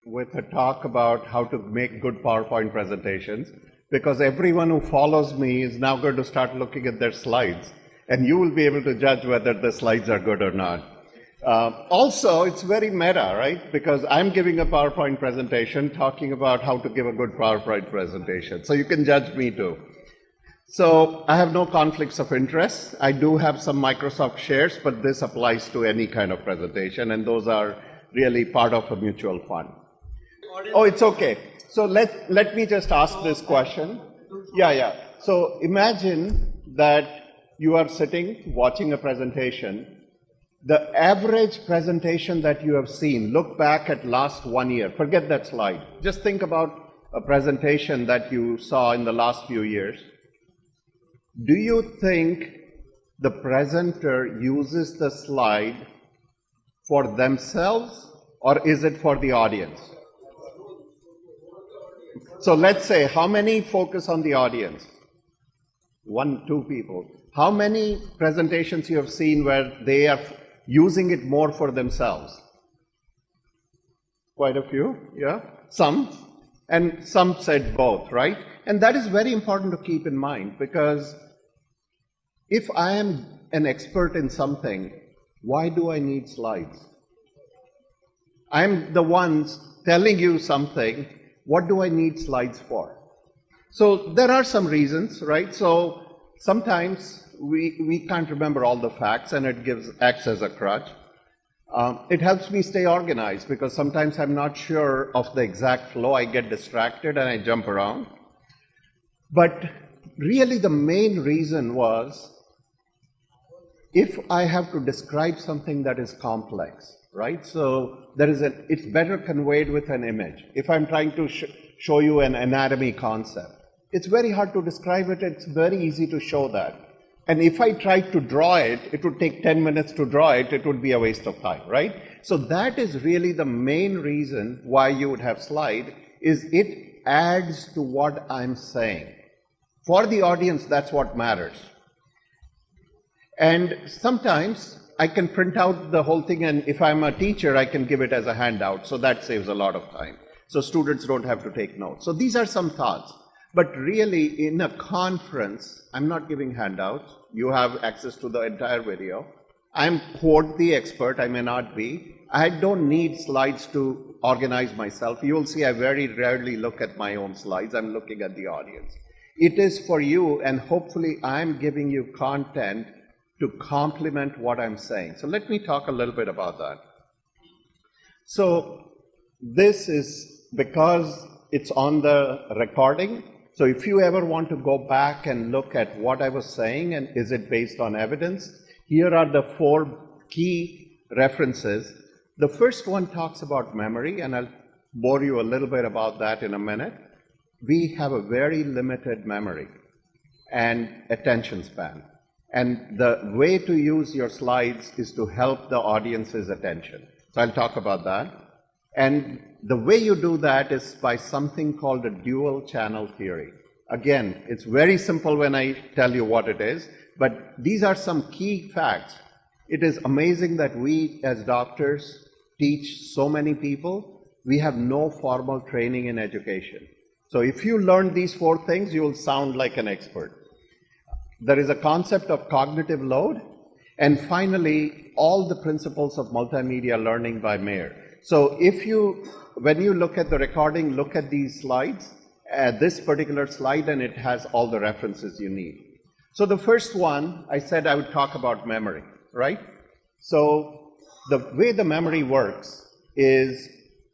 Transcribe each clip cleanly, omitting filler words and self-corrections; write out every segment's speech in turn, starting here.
with a talk about how to make good PowerPoint presentations, because everyone who follows me is now going to start looking at their slides, and you will be able to judge whether the slides are good or not. Also, it's very meta, right? Because I'm giving a PowerPoint presentation talking about how to give a good PowerPoint presentation. So you can judge me too. So I have no conflicts of interest. I do have some Microsoft shares, but this applies to any kind of presentation, and those are really part of a mutual fund. Oh, it's okay. So let me just ask this question. Yeah. So imagine that you are sitting watching a presentation. The average presentation that you have seen, look back at last 1 year, forget that slide. Just think about a presentation that you saw in the last few years. Do you think the presenter uses the slide for themselves, or is it for the audience? So let's say, how many focus on the audience? 1, 2 people. How many presentations you have seen where they are using it more for themselves? Quite a few, yeah? Some. And some said both, right? And that is very important to keep in mind, because if I am an expert in something, why do I need slides? I'm the ones telling you something. What do I need slides for? So there are some reasons, right? So sometimes we can't remember all the facts, and it acts as a crutch. It helps me stay organized, because sometimes I'm not sure of the exact flow. I get distracted and I jump around. But really the main reason was, if I have to describe something that is complex, right? So it's better conveyed with an image. If I'm trying to show you an anatomy concept, it's very hard to describe it. It's very easy to show that. And if I tried to draw it, it would take 10 minutes to draw it. It would be a waste of time, right? So that is really the main reason why you would have slide, is it adds to what I'm saying. For the audience, that's what matters. And sometimes I can print out the whole thing, and if I'm a teacher, I can give it as a handout. So that saves a lot of time. So students don't have to take notes. So these are some thoughts. But really, in a conference, I'm not giving handouts. You have access to the entire video. I'm quote the expert, I may not be. I don't need slides to organize myself. You will see I very rarely look at my own slides. I'm looking at the audience. It is for you, and hopefully I'm giving you content to complement what I'm saying. So let me talk a little bit about that. So this is because it's on the recording. So if you ever want to go back and look at what I was saying and is it based on evidence, here are the 4 key references. The first one talks about memory, and I'll bore you a little bit about that in a minute. We have a very limited memory and attention span. And the way to use your slides is to help the audience's attention. So I'll talk about that. And the way you do that is by something called a dual channel theory. Again, it's very simple when I tell you what it is, but these are some key facts. It is amazing that we as doctors teach so many people. We have no formal training in education. So if you learn these 4 things, you will sound like an expert. There is a concept of cognitive load, and finally, all the principles of multimedia learning by Mayer. So when you look at the recording, look at these slides, this particular slide, and it has all the references you need. So the first one, I said I would talk about memory, right? So the way the memory works is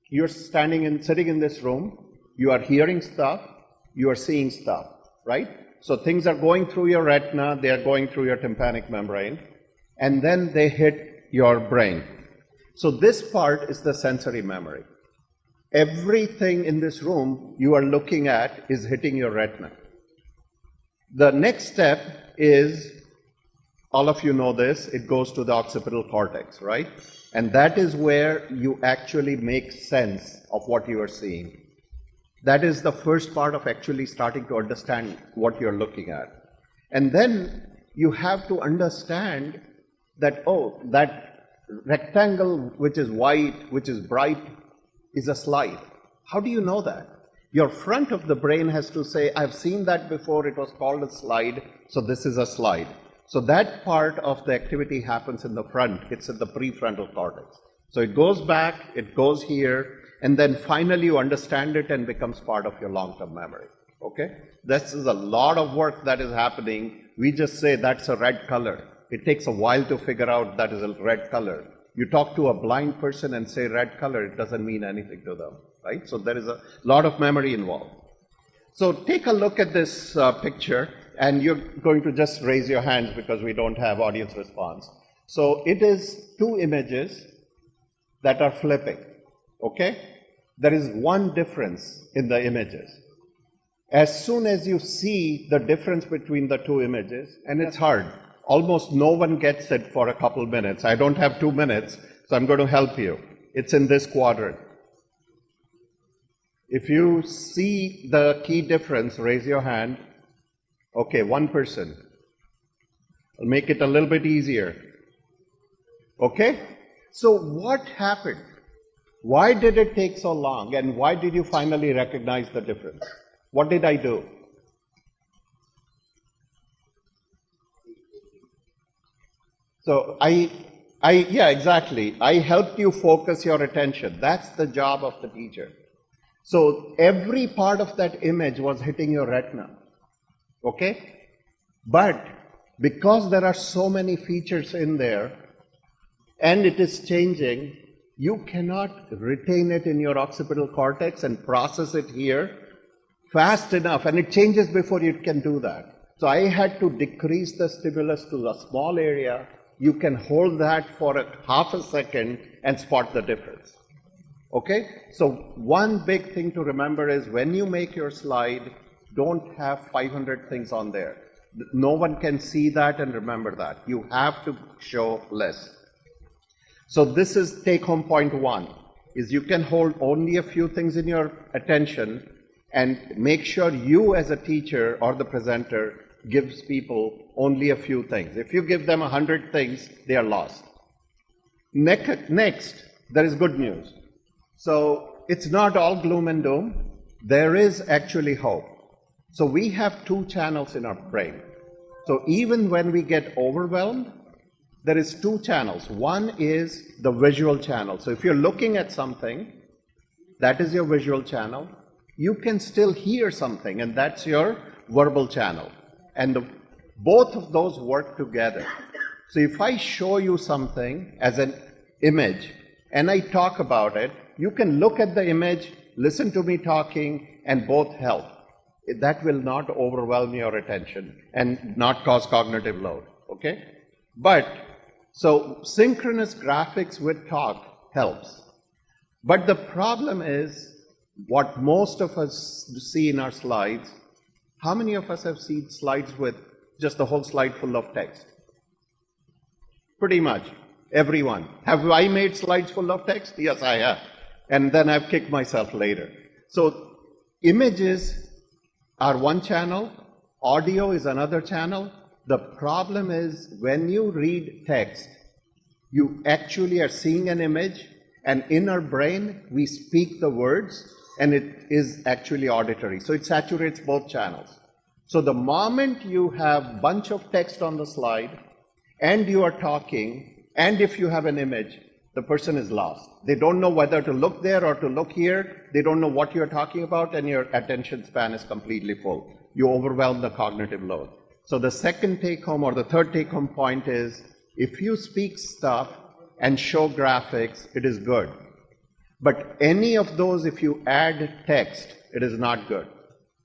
you're sitting in this room, you are hearing stuff, you are seeing stuff, right? So things are going through your retina, they are going through your tympanic membrane, and then they hit your brain. So this part is the sensory memory. Everything in this room you are looking at is hitting your retina. The next step is, all of you know this, it goes to the occipital cortex, right? And that is where you actually make sense of what you are seeing. That is the first part of actually starting to understand what you're looking at. And then you have to understand that, oh, that rectangle which is white, which is bright, is a slide. How do you know that? Your front of the brain has to say, I've seen that before, it was called a slide, so this is a slide. So that part of the activity happens in the front, it's in the prefrontal cortex. So it goes back, it goes here, and then finally you understand it and becomes part of your long-term memory, okay? This is a lot of work that is happening. We just say that's a red color. It takes a while to figure out that is a red color. You talk to a blind person and say red color, it doesn't mean anything to them, right? So there is a lot of memory involved. So take a look at this picture, and you're going to just raise your hands because we don't have audience response. So it is two images that are flipping, okay? There is one difference in the images. As soon as you see the difference between the two images, and it's hard, almost no one gets it for a couple minutes. I don't have 2 minutes, so I'm going to help you. It's in this quadrant. If you see the key difference, raise your hand. Okay, one person. I'll make it a little bit easier. Okay? So what happened? Why did it take so long, and why did you finally recognize the difference? What did I do? So yeah, exactly. I helped you focus your attention. That's the job of the teacher. So every part of that image was hitting your retina, okay? But because there are so many features in there, and it is changing, you cannot retain it in your occipital cortex and process it here fast enough, and it changes before you can do that. So I had to decrease the stimulus to a small area. You can hold that for half a second and spot the difference. Okay? So one big thing to remember is when you make your slide, don't have 500 things on there. No one can see that and remember that. You have to show less. So this is take-home point one, is you can hold only a few things in your attention and make sure you as a teacher or the presenter gives people only a few things. If you give them 100 things, they are lost. Next, there is good news. So it's not all gloom and doom. There is actually hope. So we have two channels in our brain. So even when we get overwhelmed, there is two channels. One is the visual channel. So if you're looking at something, that is your visual channel. You can still hear something, and that's your verbal channel. And both of those work together. So if I show you something as an image, and I talk about it, you can look at the image, listen to me talking, and both help. That will not overwhelm your attention and not cause cognitive load, okay? But, so synchronous graphics with talk helps. But the problem is, what most of us see in our slides, how many of us have seen slides with just the whole slide full of text? Pretty much, everyone. Have I made slides full of text? Yes, I have. And then I've kicked myself later. So images are one channel, audio is another channel. The problem is when you read text, you actually are seeing an image, and in our brain, we speak the words, and it is actually auditory. So it saturates both channels. So the moment you have a bunch of text on the slide, and you are talking, and if you have an image, the person is lost. They don't know whether to look there or to look here. They don't know what you're talking about, and your attention span is completely full. You overwhelm the cognitive load. So the second take-home or the third take-home point is, if you speak stuff and show graphics, it is good. But any of those, if you add text, it is not good,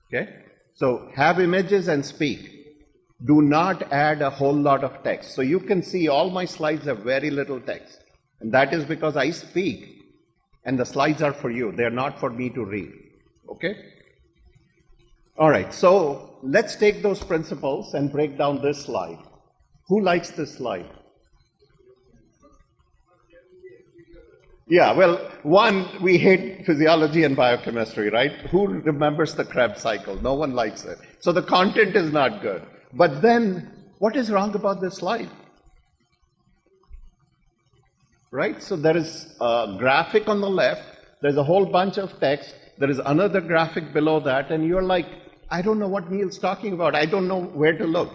okay? So have images and speak. Do not add a whole lot of text. So you can see all my slides have very little text. And that is because I speak, and the slides are for you. They're not for me to read, okay? All right, so let's take those principles and break down this slide. Who likes this slide? Yeah, well, one, we hate physiology and biochemistry, right? Who remembers the Krebs cycle? No one likes it. So the content is not good. But then, what is wrong about this slide? Right? So there is a graphic on the left there's a whole bunch of text, there is another graphic below that, and you're like, I don't know what Neil's talking about. I don't know where to look.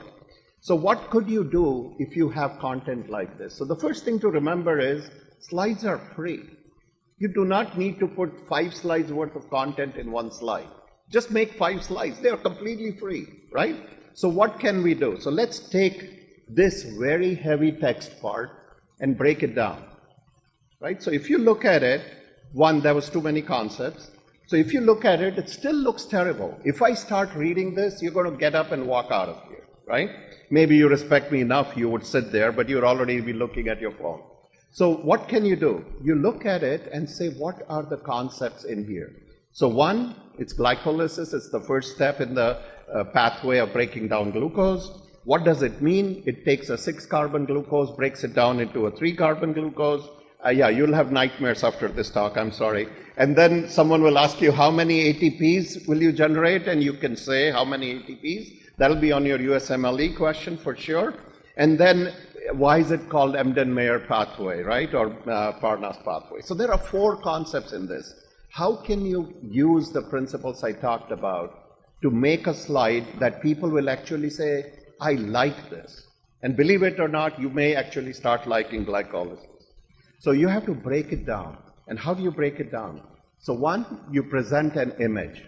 So what could you do if you have content like this? So the first thing to remember is slides are free. You do not need to put 5 slides worth of content in one slide. Just make 5 slides. They are completely free, right? So what can we do? So let's take this very heavy text part and break it down, right? So if you look at it, one, there was too many concepts. So if you look at it, it still looks terrible. If I start reading this, you're going to get up and walk out of here, right? Maybe you respect me enough, you would sit there, but you'd already be looking at your phone. So what can you do? You look at it and say, what are the concepts in here? So one, it's glycolysis. It's the first step in the pathway of breaking down glucose. What does it mean? It takes a 6-carbon glucose, breaks it down into a 3-carbon glucose. Yeah, you'll have nightmares after this talk, I'm sorry. And then someone will ask you, how many ATPs will you generate? And you can say, how many ATPs? That'll be on your USMLE question for sure. And then, why is it called Embden-Mayer pathway, right? Or Parnas pathway. So there are 4 concepts in this. How can you use the principles I talked about to make a slide that people will actually say, I like this? And believe it or not, you may actually start liking glycolysis. So you have to break it down. And how do you break it down? So one, you present an image.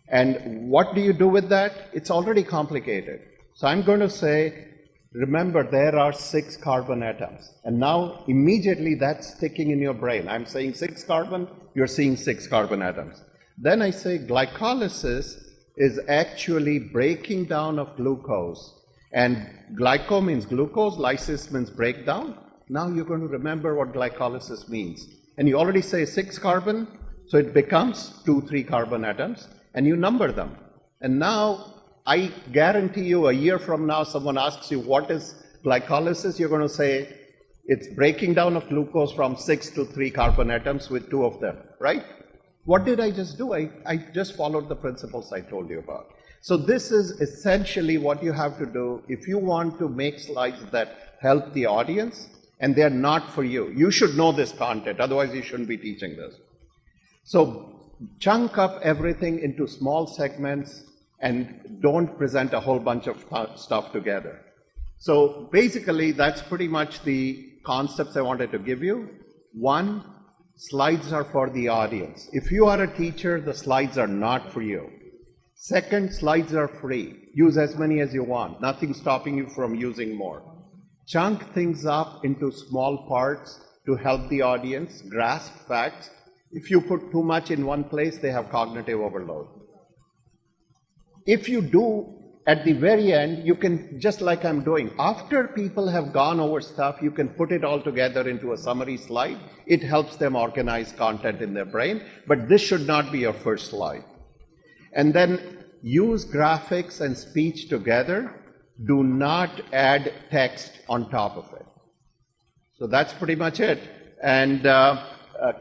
And what do you do with that? It's already complicated. So I'm going to say, remember, there are 6 carbon atoms. And now, immediately, that's sticking in your brain. I'm saying 6 carbon, you're seeing 6 carbon atoms. Then I say glycolysis is actually breaking down of glucose. And glyco means glucose, lysis means breakdown. Now you're going to remember what glycolysis means. And you already say 6 carbon, so it becomes 2 3-carbon atoms, and you number them. And now, I guarantee you, a year from now, someone asks you, what is glycolysis? You're going to say, it's breaking down of glucose from 6 to 3 carbon atoms with 2 of them, right? What did I just do? I just followed the principles I told you about. So this is essentially what you have to do if you want to make slides that help the audience, and they're not for you. You should know this content, otherwise you shouldn't be teaching this. So chunk up everything into small segments and don't present a whole bunch of stuff together. So basically, that's pretty much the concepts I wanted to give you. One, slides are for the audience. If you are a teacher, the slides are not for you. Second, slides are free. Use as many as you want. Nothing stopping you from using more. Chunk things up into small parts to help the audience grasp facts. If you put too much in one place, they have cognitive overload. If you do, at the very end, you can, just like I'm doing, after people have gone over stuff, you can put it all together into a summary slide. It helps them organize content in their brain, but this should not be your first slide. And then use graphics and speech together. Do not add text on top of it. So that's pretty much it. And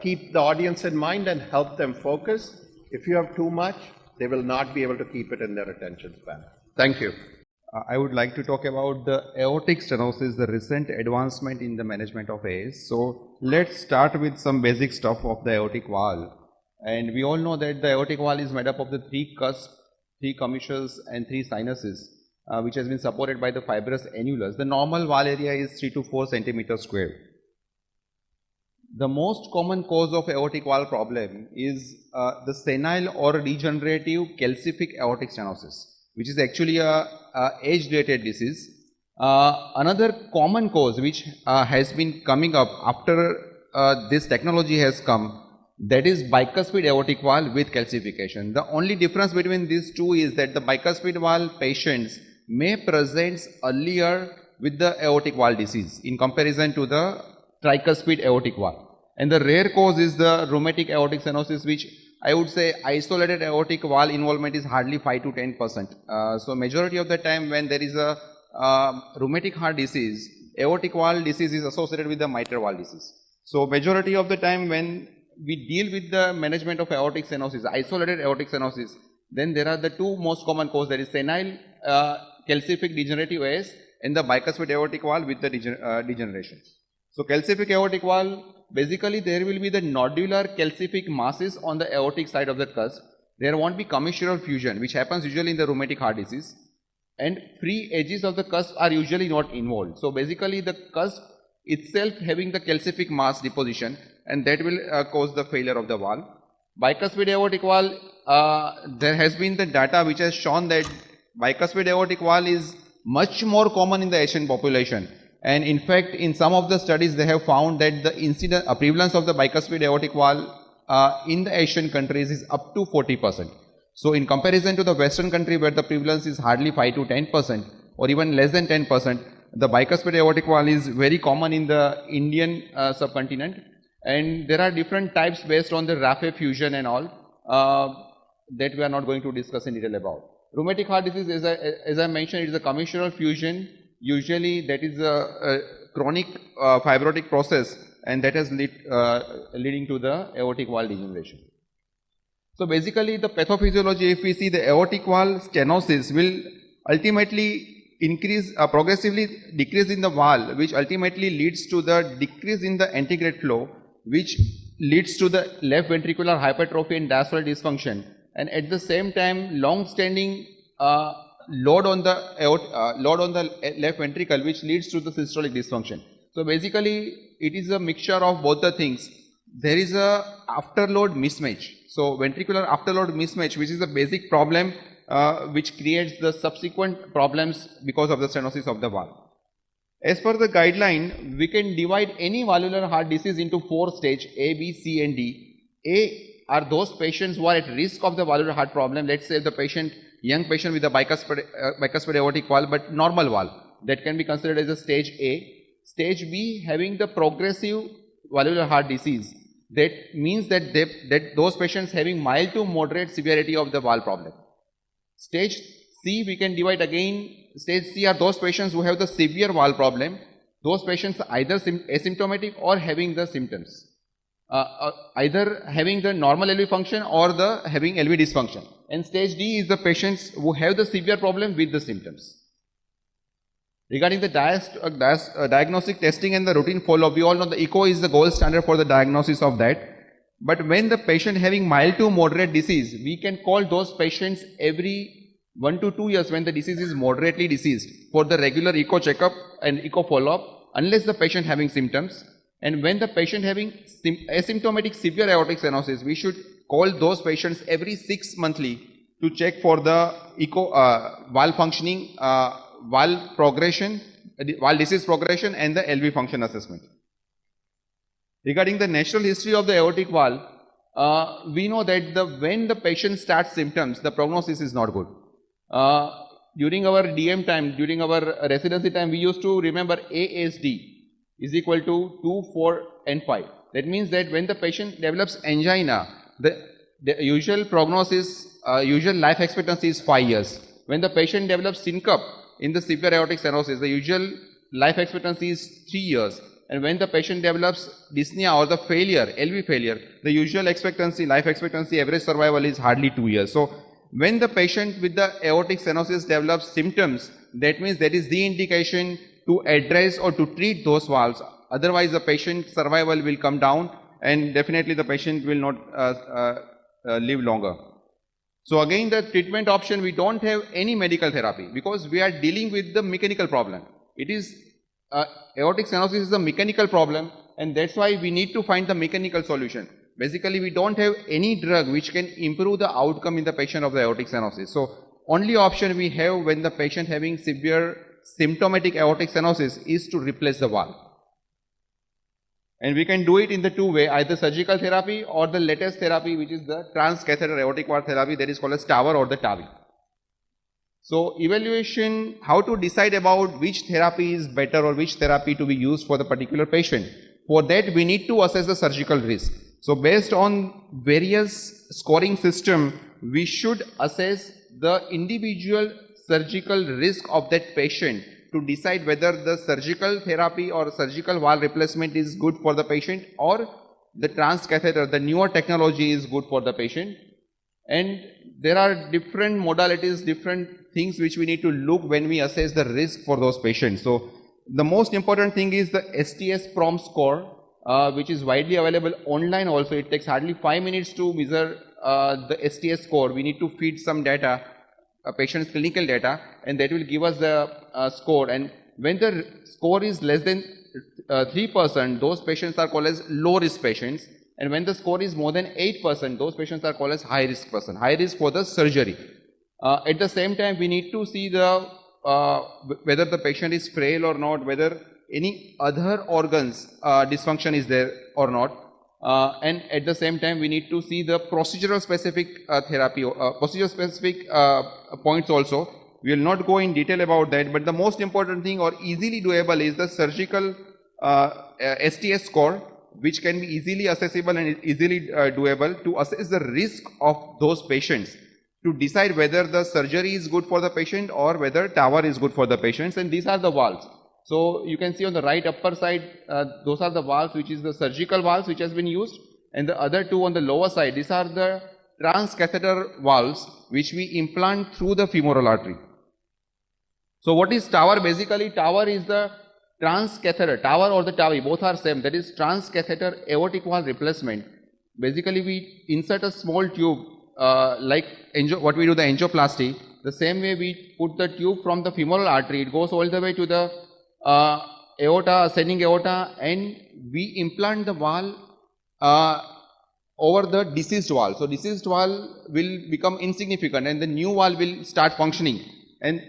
keep the audience in mind and help them focus. If you have too much, they will not be able to keep it in their attention span. Thank you. I would like to talk about the aortic stenosis, the recent advancement in the management of AS. So let's start with some basic stuff of the aortic valve. And we all know that the aortic valve is made up of the 3 cusps, 3 commissures and 3 sinuses, which has been supported by the fibrous annulus. The normal valve area is 3 to 4 centimeters square. The most common cause of aortic valve problem is the senile or degenerative calcific aortic stenosis, which is actually a age-related disease. Another common cause which has been coming up after this technology has come, that is bicuspid aortic valve with calcification. The only difference between these two is that the bicuspid valve patients may present earlier with the aortic valve disease in comparison to the tricuspid aortic valve. And the rare cause is the rheumatic aortic stenosis, which I would say isolated aortic valve involvement is hardly 5 to 10%. So majority of the time when there is a rheumatic heart disease, aortic valve disease is associated with the mitral valve disease. So majority of the time when we deal with the management of aortic stenosis, isolated aortic stenosis, then there are the 2 most common causes, that is senile calcific degenerative AS and the bicuspid aortic valve with the degeneration. So calcific aortic valve, basically there will be the nodular calcific masses on the aortic side of the cusp. There won't be commissural fusion, which happens usually in the rheumatic heart disease, and free edges of the cusp are usually not involved. So basically the cusp itself having the calcific mass deposition, and that will cause the failure of the valve. Bicuspid aortic valve, there has been the data which has shown that bicuspid aortic valve is much more common in the Asian population, and in fact in some of the studies they have found that the prevalence of the bicuspid aortic valve in the Asian countries is up to 40%. So in comparison to the Western country where the prevalence is hardly 5 to 10% or even less than 10%, the bicuspid aortic valve is very common in the Indian subcontinent, and there are different types based on the raphe fusion and all that we are not going to discuss in detail about. Rheumatic heart disease, as I mentioned, it is a commissural fusion. Usually that is a chronic fibrotic process, and that has leading to the aortic valve degeneration. So basically the pathophysiology, if we see, the aortic valve stenosis will ultimately increase, progressively decrease in the valve, which ultimately leads to the decrease in the antegrade flow, which leads to the left ventricular hypertrophy and diastolic dysfunction, and at the same time long-standing load on the left ventricle, which leads to the systolic dysfunction. So basically it is a mixture of both the things. There is a afterload mismatch. So ventricular afterload mismatch, which is a basic problem which creates the subsequent problems because of the stenosis of the valve. As per the guideline, we can divide any valvular heart disease into 4 stages, A, B, C and D. A are those patients who are at risk of the valvular heart problem. Let's say the young patient with a bicuspid aortic valve but normal valve, that can be considered as a stage A. Stage B having the progressive valvular heart disease. That means that those patients having mild to moderate severity of the valve problem. Stage C we can divide again. Stage C are those patients who have the severe valve problem. Those patients are either asymptomatic or having the symptoms. Either having the normal LV function or the having LV dysfunction. And stage D is the patients who have the severe problem with the symptoms. Regarding the diagnostic testing and the routine follow-up, we all know the echo is the gold standard for the diagnosis of that. But when the patient having mild to moderate disease, we can call those patients every 1 to 2 years when the disease is moderately diseased for the regular echo checkup and echo follow-up, unless the patient having symptoms. And when the patient having asymptomatic severe aortic stenosis, we should call those patients every 6 monthly to check for the echo valve functioning, valve progression, valve disease progression and the LV function assessment. Regarding the natural history of the aortic valve, we know that when the patient starts symptoms, the prognosis is not good. During our DM time, during our residency time, we used to remember ASD is equal to 2, 4 and 5. That means that when the patient develops angina, the usual prognosis, usual life expectancy is 5 years. When the patient develops syncope in the severe aortic stenosis, the usual life expectancy is 3 years. And when the patient develops dyspnea or the failure, LV failure, the usual expectancy, life expectancy, average survival is hardly 2 years. So when the patient with the aortic stenosis develops symptoms, that means that is the indication to address or to treat those valves. Otherwise the patient survival will come down and definitely the patient will not live longer. So again, the treatment option, we don't have any medical therapy because we are dealing with the mechanical problem. It is aortic stenosis is a mechanical problem, and that's why we need to find the mechanical solution. Basically, we don't have any drug which can improve the outcome in the patient of the aortic stenosis. So only option we have when the patient having severe symptomatic aortic stenosis is to replace the valve. And we can do it in the 2 ways, either surgical therapy or the latest therapy, which is the transcatheter aortic valve therapy, that is called as TAVR or the TAVI. So evaluation, how to decide about which therapy is better or which therapy to be used for the particular patient. For that, we need to assess the surgical risk. So based on various scoring system, we should assess the individual surgical risk of that patient to decide whether the surgical therapy or surgical valve replacement is good for the patient or the transcatheter, the newer technology is good for the patient. And there are different modalities, different things which we need to look when we assess the risk for those patients. So the most important thing is the STS-PROM score. The STS-PROM score is the score which is assessed by the which is widely available online also. It takes hardly 5 minutes to measure the STS score. We need to feed some data, a patient's clinical data, and that will give us the score. And when the score is less than 3%, those patients are called as low risk patients. And when the score is more than 8%, those patients are called as high risk person, high risk for the surgery. At the same time, we need to see the whether the patient is frail or not, whether any other organs dysfunction is there or not. And at the same time, we need to see the procedural specific therapy, procedural specific points also. We will not go in detail about that, but the most important thing or easily doable is the surgical STS score, which can be easily accessible and easily doable to assess the risk of those patients, to decide whether the surgery is good for the patient or whether tower is good for the patients. And these are the valves. So you can see on the right upper side, those are the valves, which is the surgical valves which has been used, and the other two on the lower side, these are the transcatheter valves which we implant through the femoral artery. So what is tower? Basically, tower is the transcatheter, tower or the TAVI, both are same, that is transcatheter aortic valve replacement. Basically, we insert a small tube like what we do the angioplasty. The same way we put the tube from the femoral artery, it goes all the way to the aorta, ascending aorta, and we implant the valve over the deceased valve. So deceased valve will become insignificant and the new valve will start functioning. And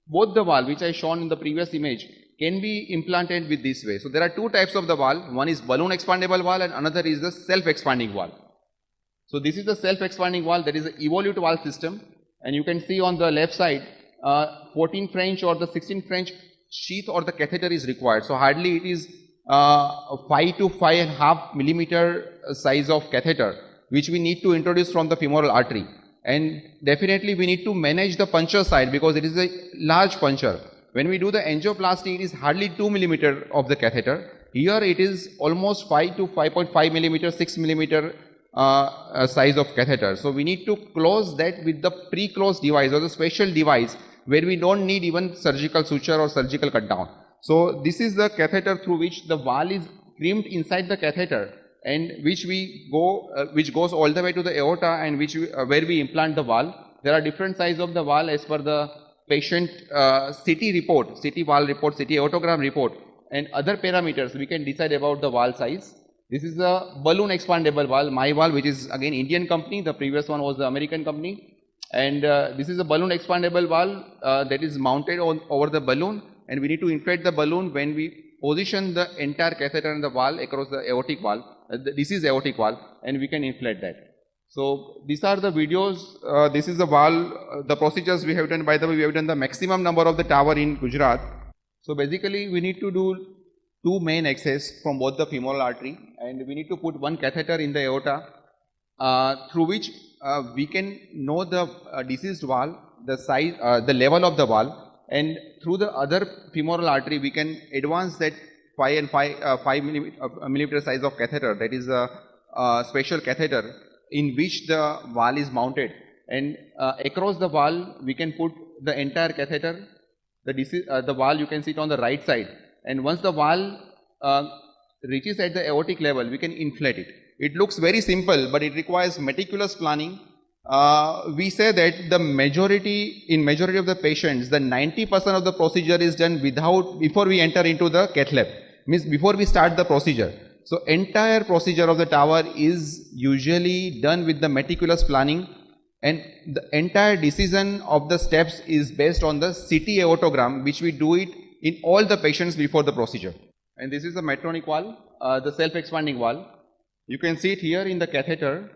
both the valve, which I shown in the previous image, can be implanted with this way. So there are two types of the valve. One is balloon expandable valve and another is the self-expanding valve. So this is the self-expanding valve, that is the evolute valve system, and you can see on the left side 14 French or the 16 French sheath or the catheter is required. So hardly it is 5 to 5.5 millimeter size of catheter which we need to introduce from the femoral artery. And definitely we need to manage the puncture side because it is a large puncture. When we do the angioplasty, it is hardly 2 millimeter of the catheter. Here it is almost 5 to 5.5 millimeter, 6 millimeter size of catheter. So we need to close that with the pre-closed device or the special device where we don't need even surgical suture or surgical cut down. So this is the catheter through which the valve is crimped inside the catheter, and which we go, which goes all the way to the aorta, and which where we implant the valve. There are different sizes of the valve as per the patient CT report, CT valve report, CT aortogram report, and other parameters we can decide about the valve size. This is a balloon expandable valve, my valve, which is again Indian company. The previous one was the American company. And this is a balloon expandable valve that is mounted over the balloon, and we need to inflate the balloon when we position the entire catheter and the valve across the aortic valve. This is aortic valve, and we can inflate that. So these are the videos. This is the valve, the procedures we have done. By the way, we have done the maximum number of the tower in Gujarat. So basically, we need to do two main access from both the femoral artery, and we need to put one catheter in the aorta through which we can know the deceased valve, the size, the level of the valve, and through the other femoral artery we can advance that 5 millimeter size of catheter, that is a special catheter in which the valve is mounted, and across the valve we can put the entire catheter. The valve, you can see it on the right side, and once the valve reaches at the aortic level, we can inflate it. It looks very simple, but it requires meticulous planning. We say that the majority of the patients, the 90% of the procedure is done before we enter into the cath lab, means before we start the procedure. So entire procedure of the tower is usually done with the meticulous planning, and the entire decision of the steps is based on the CT aortogram, which we do it in all the patients before the procedure. And this is the Medtronic valve, the self-expanding valve. You can see it here in the catheter.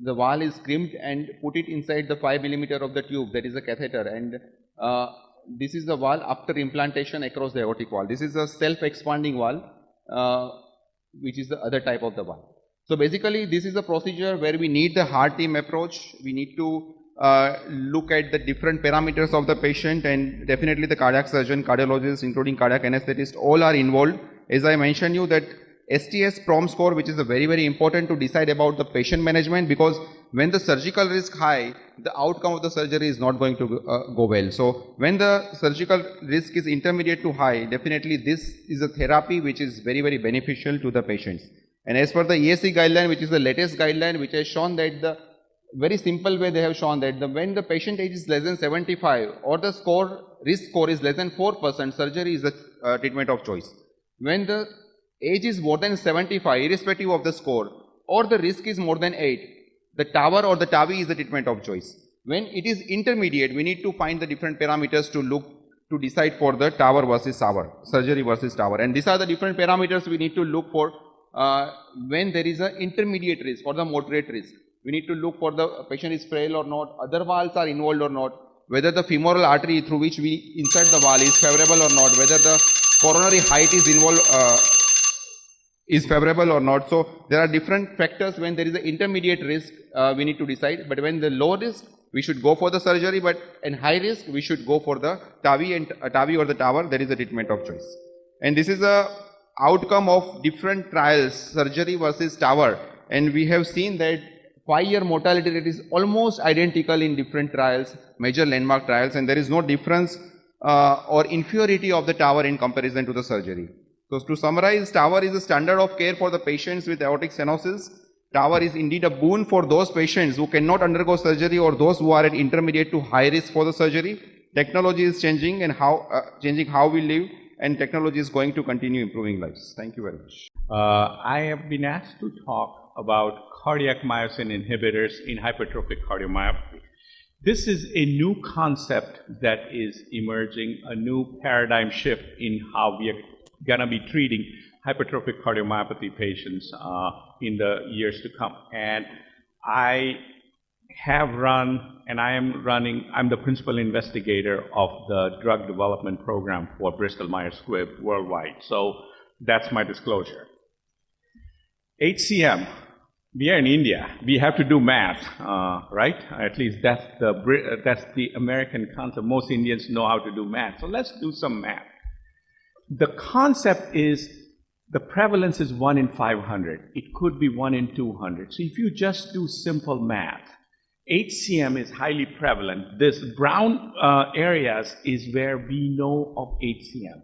The valve is crimped and put it inside the 5 millimeter of the tube, that is the catheter, and this is the valve after implantation across the aortic valve. This is a self-expanding valve, which is the other type of the valve. So basically, this is a procedure where we need the heart team approach. We need to look at the different parameters of the patient, and definitely the cardiac surgeon, cardiologist, including cardiac anesthetist, all are involved. As I mentioned you that STS PROM score, which is very, very important to decide about the patient management, because when the surgical risk high, the outcome of the surgery is not going to go well. So when the surgical risk is intermediate to high, definitely this is a therapy which is very, very beneficial to the patients. And as per the ESC guideline, which is the latest guideline, which has shown that the very simple way they have shown that when the patient age is less than 75 or the risk score is less than 4%, surgery is the treatment of choice. When the age is more than 75, irrespective of the score, or the risk is more than 8, the tower or the TAVI is the treatment of choice. When it is intermediate, we need to find the different parameters to decide for the tower versus tower, surgery versus tower. And these are the different parameters we need to look for when there is an intermediate risk or the moderate risk. We need to look for the patient is frail or not, other valves are involved or not, whether the femoral artery through which we insert the valve is favorable or not, whether the coronary height is involved, is favorable or not. So there are different factors. When there is an intermediate risk, we need to decide, but when the low risk, we should go for the surgery, but in high risk, we should go for the TAVI and TAVI or the tower. That is the treatment of choice. And this is a outcome of different trials, surgery versus tower. And we have seen that 5-year mortality rate is almost identical in different trials, major landmark trials, and there is no difference or inferiority of the tower in comparison to the surgery. So to summarize, tower is a standard of care for the patients with aortic stenosis. Tower is indeed a boon for those patients who cannot undergo surgery or those who are at intermediate to high risk for the surgery. Technology is changing and changing how we live, and technology is going to continue improving lives. Thank you very much. I have been asked to talk about cardiac myosin inhibitors in hypertrophic cardiomyopathy. This is a new concept that is emerging, a new paradigm shift in how we are going to be treating hypertrophic cardiomyopathy patients in the years to come. And I have run, and I'm the principal investigator of the drug development program for Bristol Myers Squibb worldwide. So that's my disclosure. HCM, we are in India. We have to do math, right? At least that's the American concept. Most Indians know how to do math. So let's do some math. The concept is the prevalence is 1 in 500. It could be 1 in 200. So if you just do simple math, HCM is highly prevalent. This brown areas is where we know of HCM.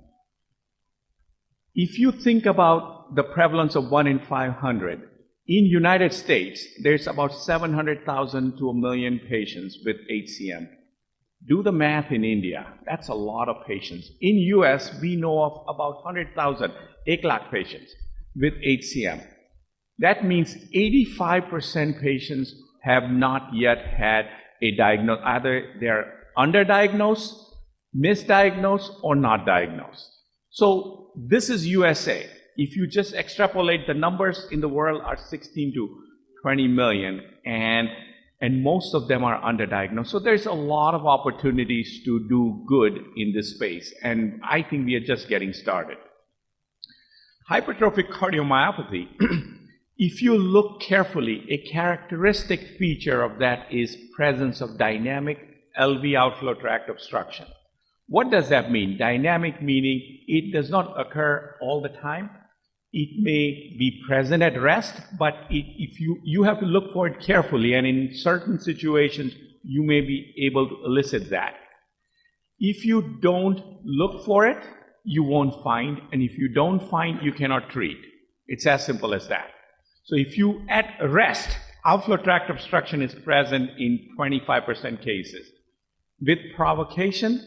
If you think about the prevalence of 1 in 500, in United States, there's about 700,000 to 1 million patients with HCM. Do the math in India. That's a lot of patients. In US, we know of about 100,000 1 lakh patients with HCM. That means 85% patients have not yet had a diagnosis. Either they're underdiagnosed, misdiagnosed, or not diagnosed. So this is USA. If you just extrapolate, the numbers in the world are 16 to 20 million, and most of them are underdiagnosed. So there's a lot of opportunities to do good in this space, and I think we are just getting started. Hypertrophic cardiomyopathy, if you look carefully, a characteristic feature of that is presence of dynamic LV outflow tract obstruction. What does that mean? Dynamic meaning it does not occur all the time. It may be present at rest, but if you have to look for it carefully, and in certain situations, you may be able to elicit that. If you don't look for it, you won't find, and if you don't find, you cannot treat. It's as simple as that. So if you at rest, outflow tract obstruction is present in 25% cases. With provocation,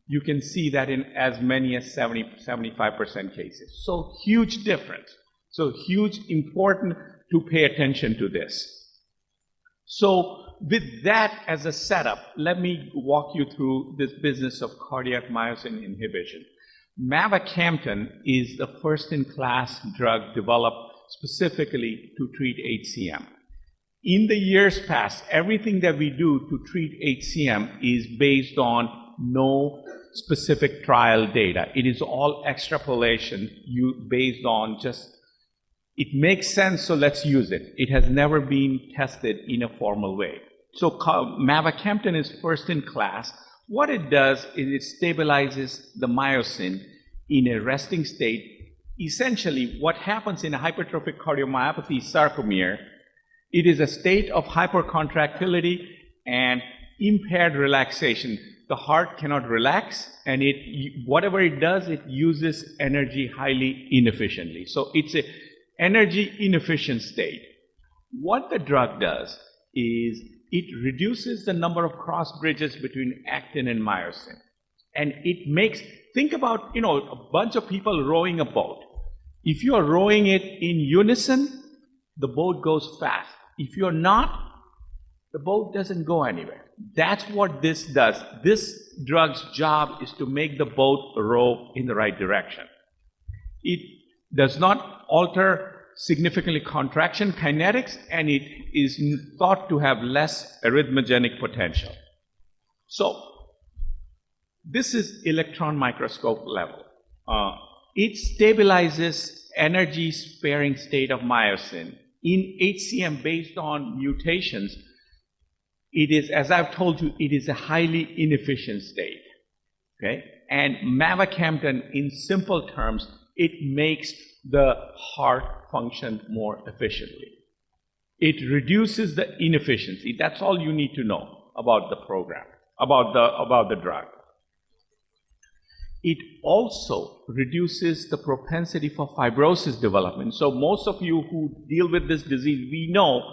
you can see that in as many as 75% cases. So huge difference. So huge, important to pay attention to this. So with that as a setup, let me walk you through this business of cardiac myosin inhibition. Mavacamten is the first-in-class drug developed specifically to treat HCM. In the years past, everything that we do to treat HCM is based on no specific trial data. It is all extrapolation based on just, it makes sense, so let's use it. It has never been tested in a formal way. So mavacamten is first in class. What it does is it stabilizes the myosin in a resting state. Essentially, what happens in a hypertrophic cardiomyopathy sarcomere, It is a state of hypercontractility and impaired relaxation. The heart cannot relax, and whatever it does, it uses energy highly inefficiently. So it's an energy inefficient state. What the drug does is it reduces the number of cross bridges between actin and myosin. And it makes, think about, a bunch of people rowing a boat. If you are rowing it in unison, the boat goes fast. If you're not, the boat doesn't go anywhere. That's what this does. This drug's job is to make the boat row in the right direction. It does not alter significantly contraction kinetics, and it is thought to have less arrhythmogenic potential. So, this is electron microscope level. It stabilizes energy sparing state of myosin. In HCM, based on mutations, it is, as I've told you, it is a highly inefficient state. Okay? And mavacamten, in simple terms, it makes the heart function more efficiently. It reduces the inefficiency. That's all you need to know about the program, about the drug. It also reduces the propensity for fibrosis development. So most of you who deal with this disease, we know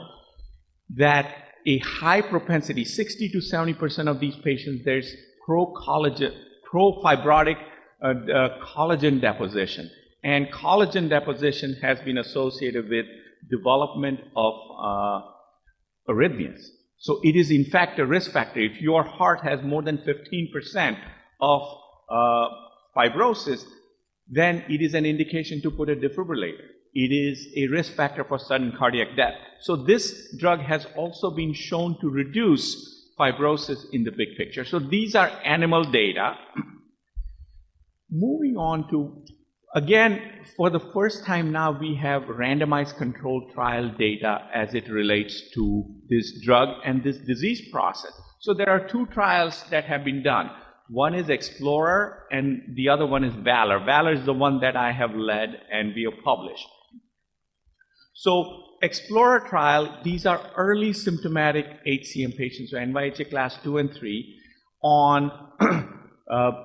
that a high propensity, 60 to 70% of these patients, there's pro-fibrotic collagen deposition. And collagen deposition has been associated with development of arrhythmias. So it is in fact a risk factor. If your heart has more than 15% of fibrosis, then it is an indication to put a defibrillator. It is a risk factor for sudden cardiac death. So this drug has also been shown to reduce fibrosis in the big picture. So these are animal data. Moving on to, again, for the first time now, we have randomized controlled trial data as it relates to this drug and this disease process. So there are two trials that have been done. One is Explorer and the other one is Valor. Valor is the one that I have led and we have published. So Explorer trial, these are early symptomatic HCM patients, so NYHA class 2 and 3, on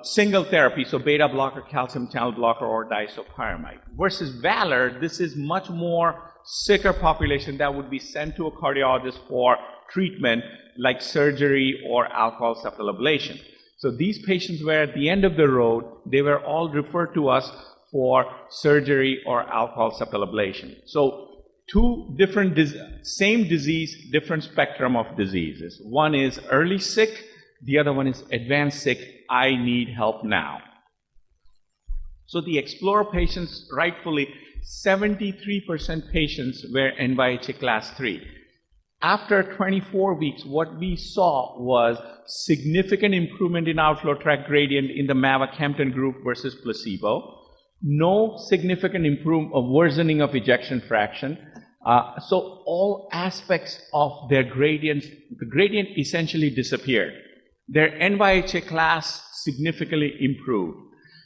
single therapy, so beta blocker, calcium channel blocker, or disopyramide. Versus Valor, this is much more sicker population that would be sent to a cardiologist for treatment like surgery or alcohol septal ablation. So these patients were at the end of the road. They were all referred to us for surgery or alcohol septal ablation. So two different, same disease, different spectrum of diseases. One is early sick, the other one is advanced sick, I need help now. So the Explorer patients, rightfully, 73% patients were NYHA class 3. After 24 weeks, what we saw was significant improvement in outflow tract gradient in the mavacamten group versus placebo. No significant improvement of worsening of ejection fraction. So all aspects of their gradients, the gradient essentially disappeared. Their NYHA class significantly improved.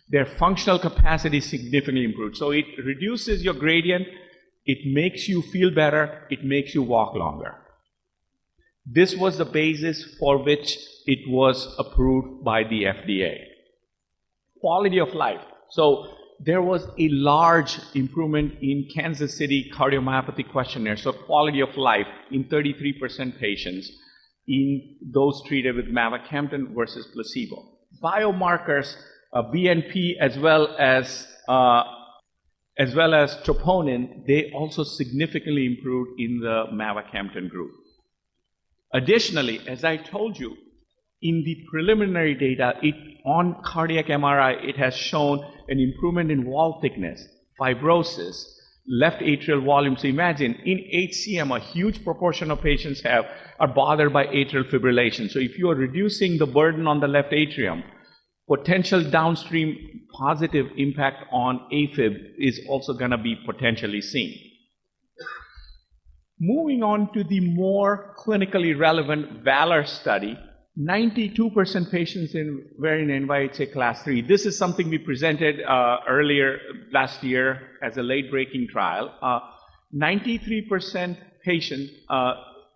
Their functional capacity significantly improved. So it reduces your gradient, it makes you feel better, it makes you walk longer. This was the basis for which it was approved by the FDA. Quality of life. So there was a large improvement in Kansas City cardiomyopathy questionnaire, so quality of life in 33% patients in those treated with mavacamten versus placebo. Biomarkers, BNP as well as troponin, they also significantly improved in the mavacamten group. Additionally, as I told you, in the preliminary data, on cardiac MRI, it has shown an improvement in wall thickness, fibrosis, left atrial volume. So imagine, in HCM, a huge proportion of patients are bothered by atrial fibrillation. So if you are reducing the burden on the left atrium, potential downstream positive impact on AFib is also going to be potentially seen. Moving on to the more clinically relevant Valor study, 92% patients were in NYHA class 3. This is something we presented earlier last year as a late-breaking trial. 93% patient,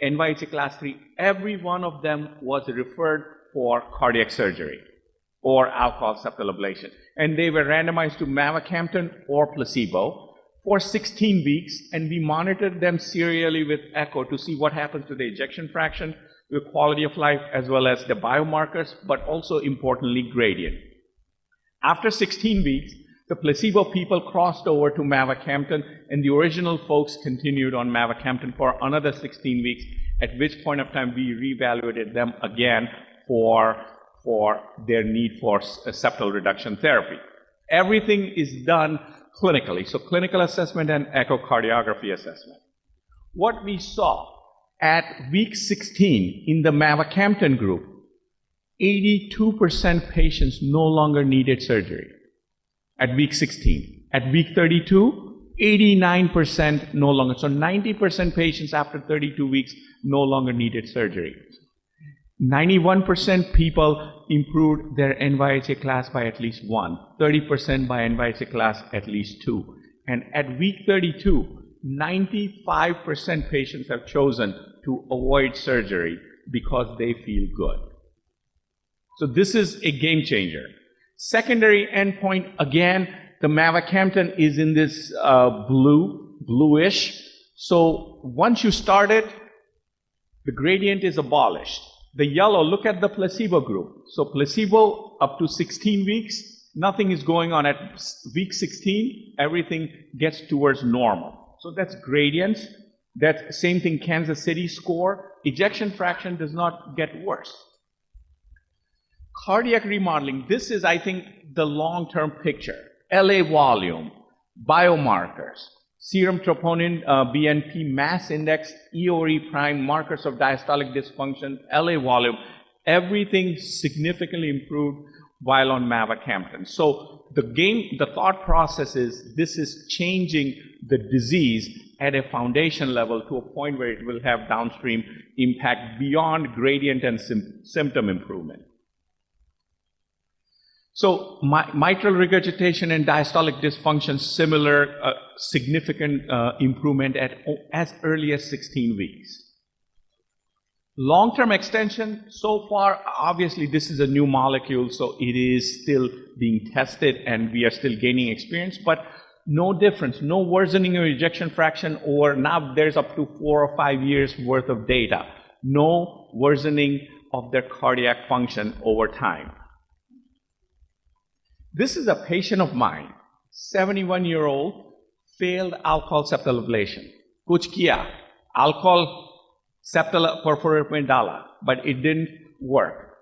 NYHA class 3, every one of them was referred for cardiac surgery or alcohol septal ablation. And they were randomized to mavacamten or placebo for 16 weeks, and we monitored them serially with echo to see what happens to the ejection fraction, the quality of life, as well as the biomarkers, but also importantly, gradient. After 16 weeks, the placebo people crossed over to mavacamten, and the original folks continued on mavacamten for another 16 weeks, at which point of time we reevaluated them again for their need for septal reduction therapy. Everything is done clinically, so clinical assessment and echocardiography assessment. What we saw at week 16 in the mavacamten group, 82% patients no longer needed surgery at week 16. At week 32, 89% no longer. So 90% patients after 32 weeks no longer needed surgery. 91% people improved their NYHA class by at least 1, 30% by NYHA class at least 2. And at week 32, 95% patients have chosen to avoid surgery because they feel good. So this is a game changer. Secondary endpoint, again, the mavacamten is in this bluish. So once you start it, the gradient is abolished. The yellow, look at the placebo group. So placebo up to 16 weeks, nothing is going on. At week 16, everything gets towards normal. So that's gradients. That same thing, Kansas City score. Ejection fraction does not get worse. Cardiac remodeling, this is, I think, the long-term picture. LA volume, biomarkers, serum troponin, BNP, mass index, EOE prime, markers of diastolic dysfunction, LA volume, everything significantly improved while on mavacamten. So the thought process is this is changing the disease at a foundation level to a point where it will have downstream impact beyond gradient and symptom improvement. So mitral regurgitation and diastolic dysfunction, similar significant improvement at as early as 16 weeks. Long-term extension, so far, obviously this is a new molecule, so it is still being tested and we are still gaining experience, but no difference, no worsening of ejection fraction, or now there's up to 4 or 5 years worth of data. No worsening of their cardiac function over time. This is a patient of mine, 71-year-old, failed alcohol septal ablation. Kuch kiya, alcohol septal perforated डाला, but it didn't work.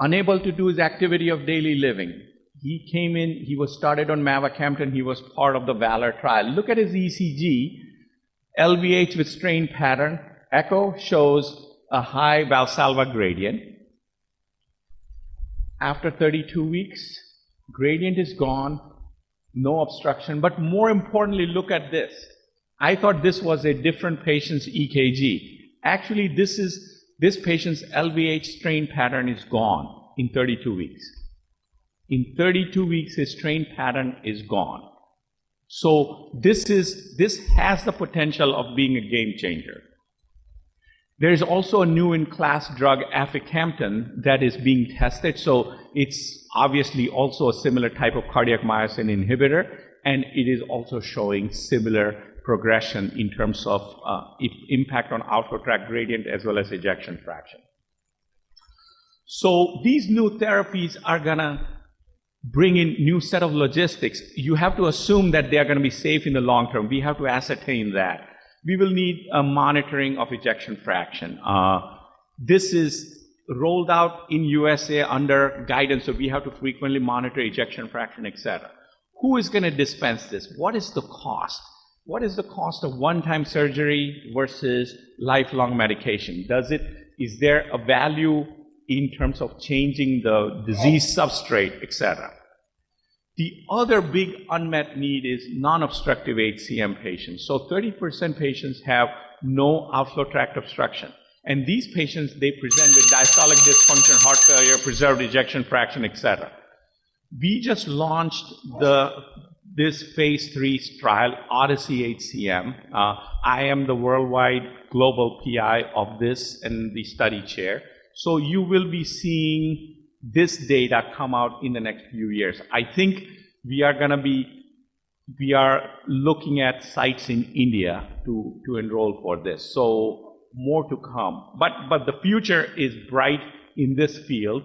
Unable to do his activity of daily living. He came in, he was started on mavacamten, he was part of the VALOR trial. Look at his ECG, LVH with strain pattern, echo shows a high Valsalva gradient. After 32 weeks, gradient is gone, no obstruction, but more importantly, look at this. I thought this was a different patient's EKG. Actually, this patient's LVH strain pattern is gone in 32 weeks. In 32 weeks, his strain pattern is gone. So this has the potential of being a game changer. There is also a new in-class drug, aficamten, that is being tested. So it's obviously also a similar type of cardiac myosin inhibitor, and it is also showing similar progression in terms of impact on outflow tract gradient as well as ejection fraction. So these new therapies are gonna bring in new set of logistics. You have to assume that they are gonna be safe in the long term. We have to ascertain that. We will need a monitoring of ejection fraction. This is rolled out in USA under guidance, so we have to frequently monitor ejection fraction, etc. Who is gonna dispense this? What is the cost? What is the cost of one-time surgery versus lifelong medication? Is there a value in terms of changing the disease substrate, etc.? The other big unmet need is non-obstructive HCM patients. So 30% patients have no outflow tract obstruction. And these patients, they present with diastolic dysfunction, heart failure, preserved ejection fraction, etc. We just launched the this phase 3 trial, Odyssey HCM. I am the worldwide global PI of this and the study chair. So you will be seeing this data come out in the next few years. I think we are looking at sites in India to enroll for this. So more to come. But the future is bright in this field,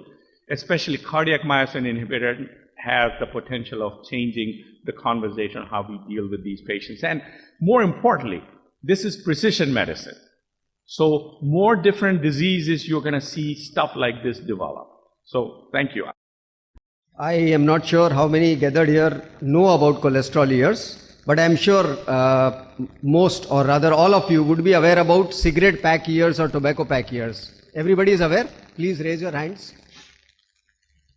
especially cardiac myosin inhibitor has the potential of changing the conversation how we deal with these patients. And more importantly, this is precision medicine. So more different diseases, you're going to see stuff like this develop. So thank you. I am not sure how many gathered here know about cholesterol years, but I am sure most, or rather all of you, would be aware about cigarette pack years or tobacco pack years. Everybody is aware? Please raise your hands.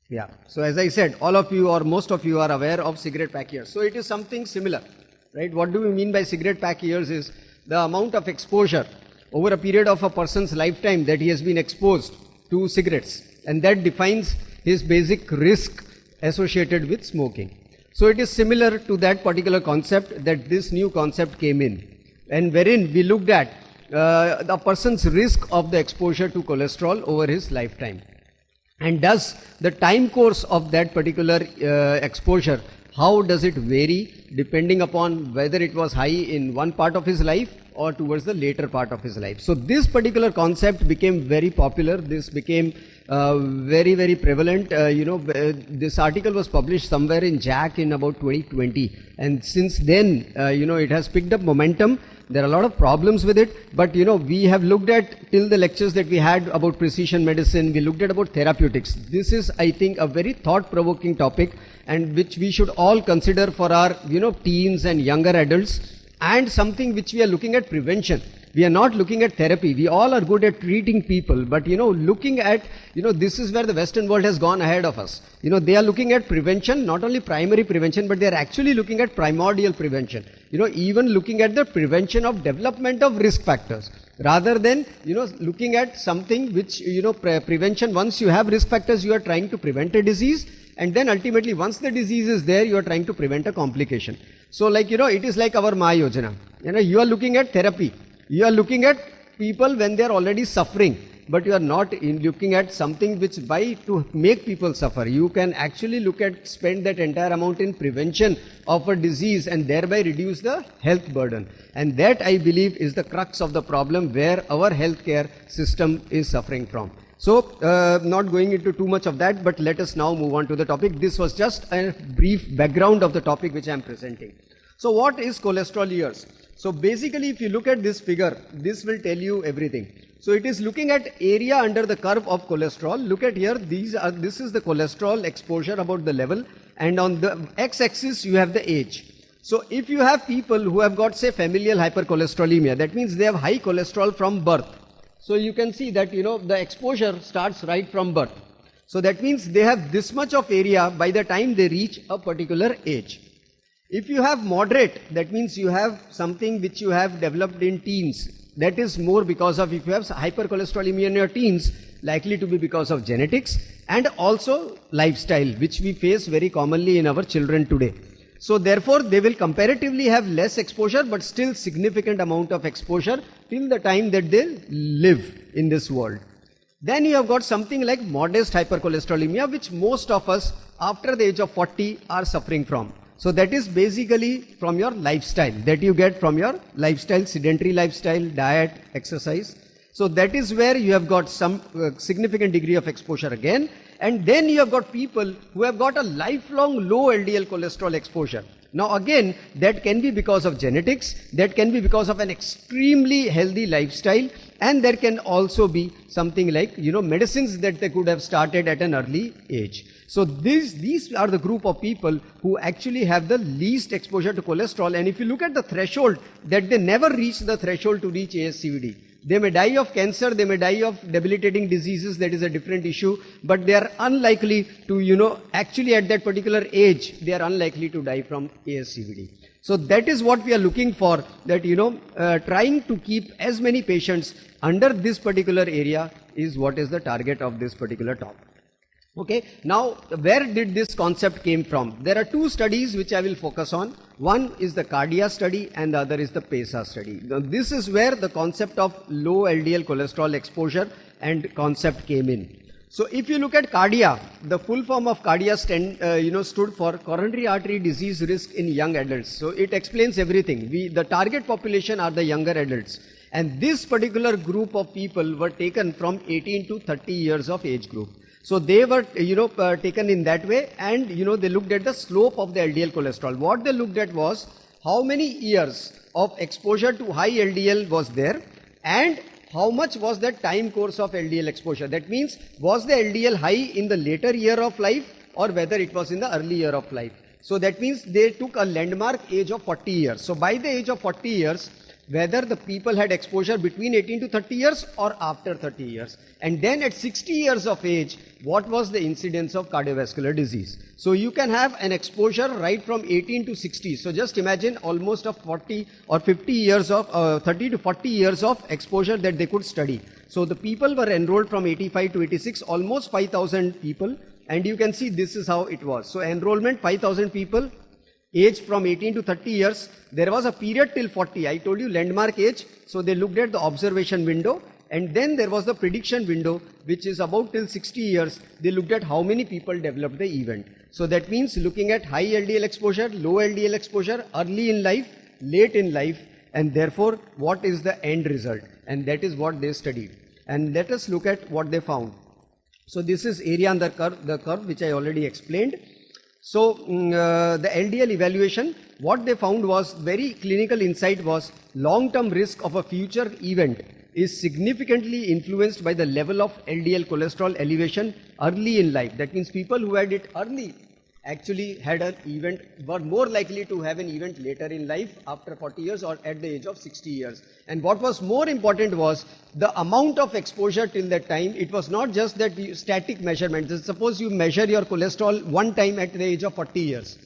Yeah. So as I said, all of you or most of you are aware of cigarette pack years. So it is something similar, right? What do we mean by cigarette pack years is the amount of exposure over a period of a person's lifetime that he has been exposed to cigarettes, and that defines his basic risk associated with smoking. So it is similar to that particular concept that this new concept came in, and wherein we looked at the person's risk of the exposure to cholesterol over his lifetime. And does the time course of that particular exposure, how does it vary depending upon whether it was high in one part of his life or towards the later part of his life. So this particular concept became very popular. This became very, very prevalent. This article was published somewhere in JACC in about 2020. And since then, it has picked up momentum. There are a lot of problems with it, but we have looked at till the lectures that we had about precision medicine, we looked at about therapeutics. This is, I think, a very thought-provoking topic, and which we should all consider for our, teens and younger adults, and something which we are looking at prevention. We are not looking at therapy. We all are good at treating people, but looking at, this is where the Western world has gone ahead of us. They are looking at prevention, not only primary prevention, but they are actually looking at primordial prevention. Even looking at the prevention of development of risk factors, rather than, looking at something which, prevention, once you have risk factors, you are trying to prevent a disease, and then ultimately, once the disease is there, you are trying to prevent a complication. So like, it is like our Ma Yojana. You are looking at therapy. You are looking at people when they are already suffering, but you are not looking at something which to make people suffer. You can actually spend that entire amount in prevention of a disease and thereby reduce the health burden. And that, I believe, is the crux of the problem where our healthcare system is suffering from. So, not going into too much of that, but let us now move on to the topic. This was just a brief background of the topic which I am presenting. So, what is cholesterol years? So basically, if you look at this figure, this will tell you everything. So it is looking at area under the curve of cholesterol. Look at here, this is the cholesterol exposure about the level, and on the x-axis you have the age. So if you have people who have got, say, familial hypercholesterolemia, that means they have high cholesterol from birth. So you can see that, the exposure starts right from birth. So that means they have this much of area by the time they reach a particular age. If you have moderate, that means you have something which you have developed in teens. That is more because of, if you have hypercholesterolemia in your teens, likely to be because of genetics and also lifestyle, which we face very commonly in our children today. So therefore, they will comparatively have less exposure, but still significant amount of exposure till the time that they live in this world. Then you have got something like modest hypercholesterolemia, which most of us after the age of 40 are suffering from. So that is basically from your lifestyle, that you get from your lifestyle, sedentary lifestyle, diet, exercise. So that is where you have got some significant degree of exposure again. And then you have got people who have got a lifelong low LDL cholesterol exposure. Now again, that can be because of genetics, that can be because of an extremely healthy lifestyle, and there can also be something like, medicines that they could have started at an early age. So these are the group of people who actually have the least exposure to cholesterol. And if you look at the threshold, that they never reach the threshold to reach ASCVD. They may die of cancer, they may die of debilitating diseases, that is a different issue, but they are unlikely to, actually at that particular age, they are unlikely to die from ASCVD. So that is what we are looking for, that, trying to keep as many patients under this particular area is what is the target of this particular talk. Okay, now where did this concept came from? There are two studies which I will focus on. One is the CARDIA study and the other is the PESA study. Now, this is where the concept of low LDL cholesterol exposure and concept came in. So if you look at CARDIA, the full form of CARDIA stood for coronary artery disease risk in young adults. So it explains everything. The target population are the younger adults. And this particular group of people were taken from 18 to 30 years of age group. So they were, taken in that way, and, they looked at the slope of the LDL cholesterol. What they looked at was how many years of exposure to high LDL was there, and how much was the time course of LDL exposure. That means, was the LDL high in the later year of life or whether it was in the early year of life. So that means they took a landmark age of 40 years. So by the age of 40 years, whether the people had exposure between 18 to 30 years or after 30 years. And then at 60 years of age, what was the incidence of cardiovascular disease? So you can have an exposure right from 18 to 60. So just imagine almost of 40 or 50 years of, 30 to 40 years of exposure that they could study. So the people were enrolled from 85 to 86, almost 5,000 people. And you can see this is how it was. So enrollment 5,000 people. Age from 18 to 30 years, there was a period till 40. I told you landmark age. So they looked at the observation window, and then there was the prediction window, which is about till 60 years. They looked at how many people developed the event. So that means looking at high LDL exposure, low LDL exposure, early in life, late in life, and therefore what is the end result? And that is what they studied. And let us look at what they found. So this is area under the curve, which I already explained. So the LDL evaluation, what they found was very clinical insight was long-term risk of a future event is significantly influenced by the level of LDL cholesterol elevation early in life. That means people who had it early actually had an event, were more likely to have an event later in life after 40 years or at the age of 60 years. And what was more important was the amount of exposure till that time. It was not just that static measurement. Suppose you measure your cholesterol one time at the age of 40 years.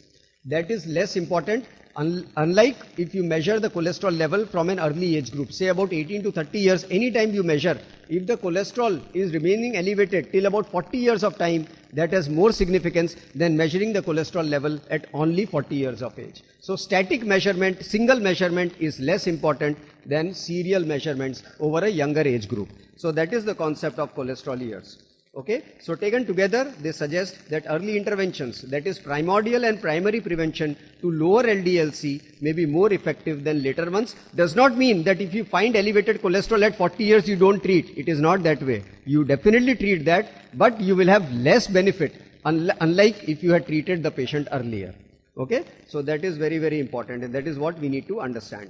That is less important. Unlike if you measure the cholesterol level from an early age group, say about 18 to 30 years, anytime you measure, if the cholesterol is remaining elevated till about 40 years of time, that has more significance than measuring the cholesterol level at only 40 years of age. So static measurement, single measurement is less important than serial measurements over a younger age group. So that is the concept of cholesterol years. Okay, so taken together, they suggest that early interventions, that is primordial and primary prevention to lower LDL-C may be more effective than later ones. Does not mean that if you find elevated cholesterol at 40 years, you don't treat. It is not that way. You definitely treat that, but you will have less benefit, unlike if you had treated the patient earlier. Okay, so that is very, very important, and that is what we need to understand.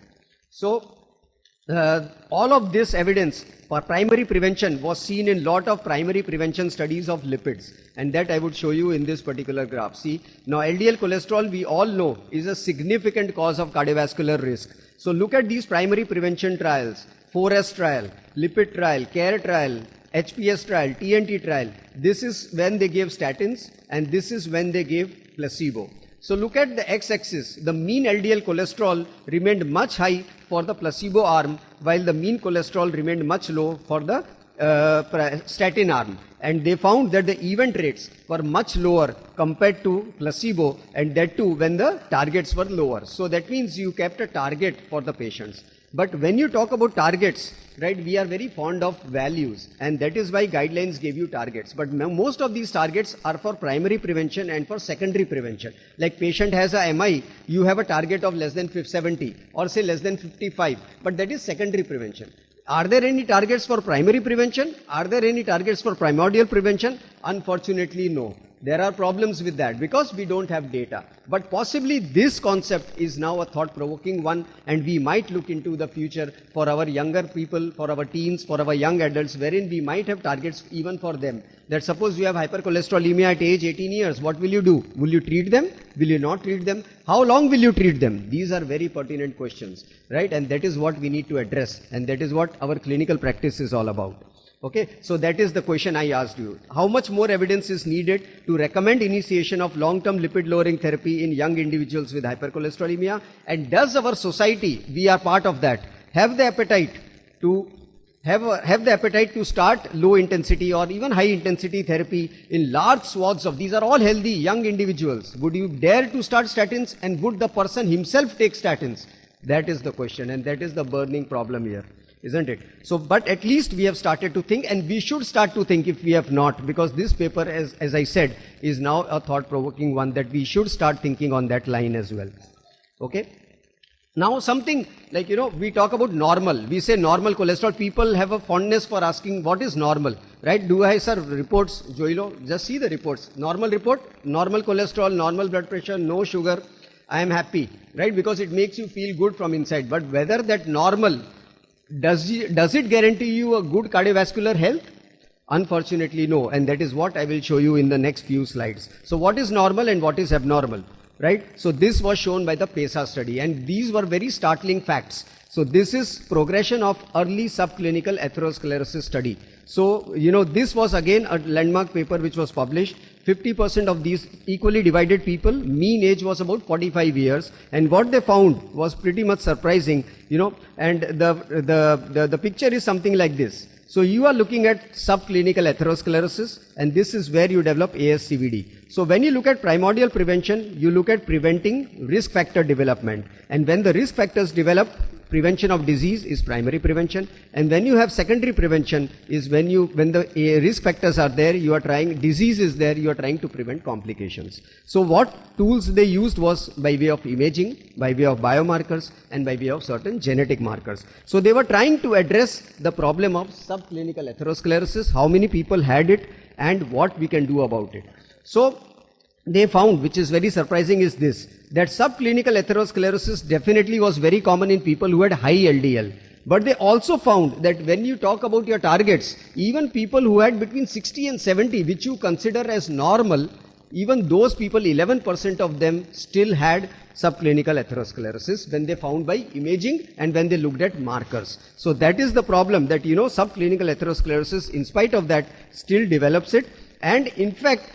So all of this evidence for primary prevention was seen in lot of primary prevention studies of lipids, and that I would show you in this particular graph. See, now LDL cholesterol we all know is a significant cause of cardiovascular risk. So look at these primary prevention trials: 4S trial, lipid trial, CARE trial, HPS trial, TNT trial. This is when they gave statins, and this is when they gave placebo. So look at the x-axis. The mean LDL cholesterol remained much high for the placebo arm, while the mean cholesterol remained much low for the statin arm. And they found that the event rates were much lower compared to placebo, and that too when the targets were lower. So that means you kept a target for the patients. But when you talk about targets, right, we are very fond of values, and that is why guidelines gave you targets. But most of these targets are for primary prevention and for secondary prevention. Like patient has a MI, you have a target of less than 70 or say less than 55, but that is secondary prevention. Are there any targets for primary prevention? Are there any targets for primordial prevention? Unfortunately, no. There are problems with that because we don't have data. But possibly this concept is now a thought-provoking one, and we might look into the future for our younger people, for our teens, for our young adults, wherein we might have targets even for them. That suppose you have hypercholesterolemia at age 18 years, what will you do? Will you treat them? Will you not treat them? How long will you treat them? These are very pertinent questions, right? And that is what we need to address, and that is what our clinical practice is all about. Okay, so that is the question I asked you. How much more evidence is needed to recommend initiation of long-term lipid-lowering therapy in young individuals with hypercholesterolemia? And does our society, we are part of that, have the appetite to have the appetite to start low intensity or even high intensity therapy in large swaths of, these are all healthy young individuals. Would you dare to start statins, and would the person himself take statins? That is the question, and that is the burning problem here, isn't it? So, but at least we have started to think, and we should start to think if we have not, because this paper, as I said, is now a thought-provoking one, that we should start thinking on that line as well. Okay? Now something like, we talk about normal. We say normal cholesterol. People have a fondness for asking what is normal, right? Do I, sir, reports, Joilo? Just see the reports. Normal report, normal cholesterol, normal blood pressure, no sugar. I am happy, right? Because it makes you feel good from inside. But whether that normal, does it guarantee you a good cardiovascular health? Unfortunately, no. And that is what I will show you in the next few slides. So what is normal and what is abnormal? Right? So this was shown by the PESA study, and these were very startling facts. So this is progression of early subclinical atherosclerosis study. So, this was again a landmark paper which was published. 50% of these equally divided people, mean age was about 45 years. And what they found was pretty much surprising, and the picture is something like this. So you are looking at subclinical atherosclerosis, and this is where you develop ASCVD. So when you look at primordial prevention, you look at preventing risk factor development. And when the risk factors develop, prevention of disease is primary prevention. And when you have secondary prevention is when the risk factors are there, disease is there, you are trying to prevent complications. So what tools they used was by way of imaging, by way of biomarkers, and by way of certain genetic markers. So they were trying to address the problem of subclinical atherosclerosis, how many people had it, and what we can do about it. So they found, which is very surprising, is this, that subclinical atherosclerosis definitely was very common in people who had high LDL. But they also found that when you talk about your targets, even people who had between 60 and 70, which you consider as normal, even those people, 11% of them still had subclinical atherosclerosis when they found by imaging and when they looked at markers. So that is the problem, that subclinical atherosclerosis, in spite of that, still develops it. And in fact,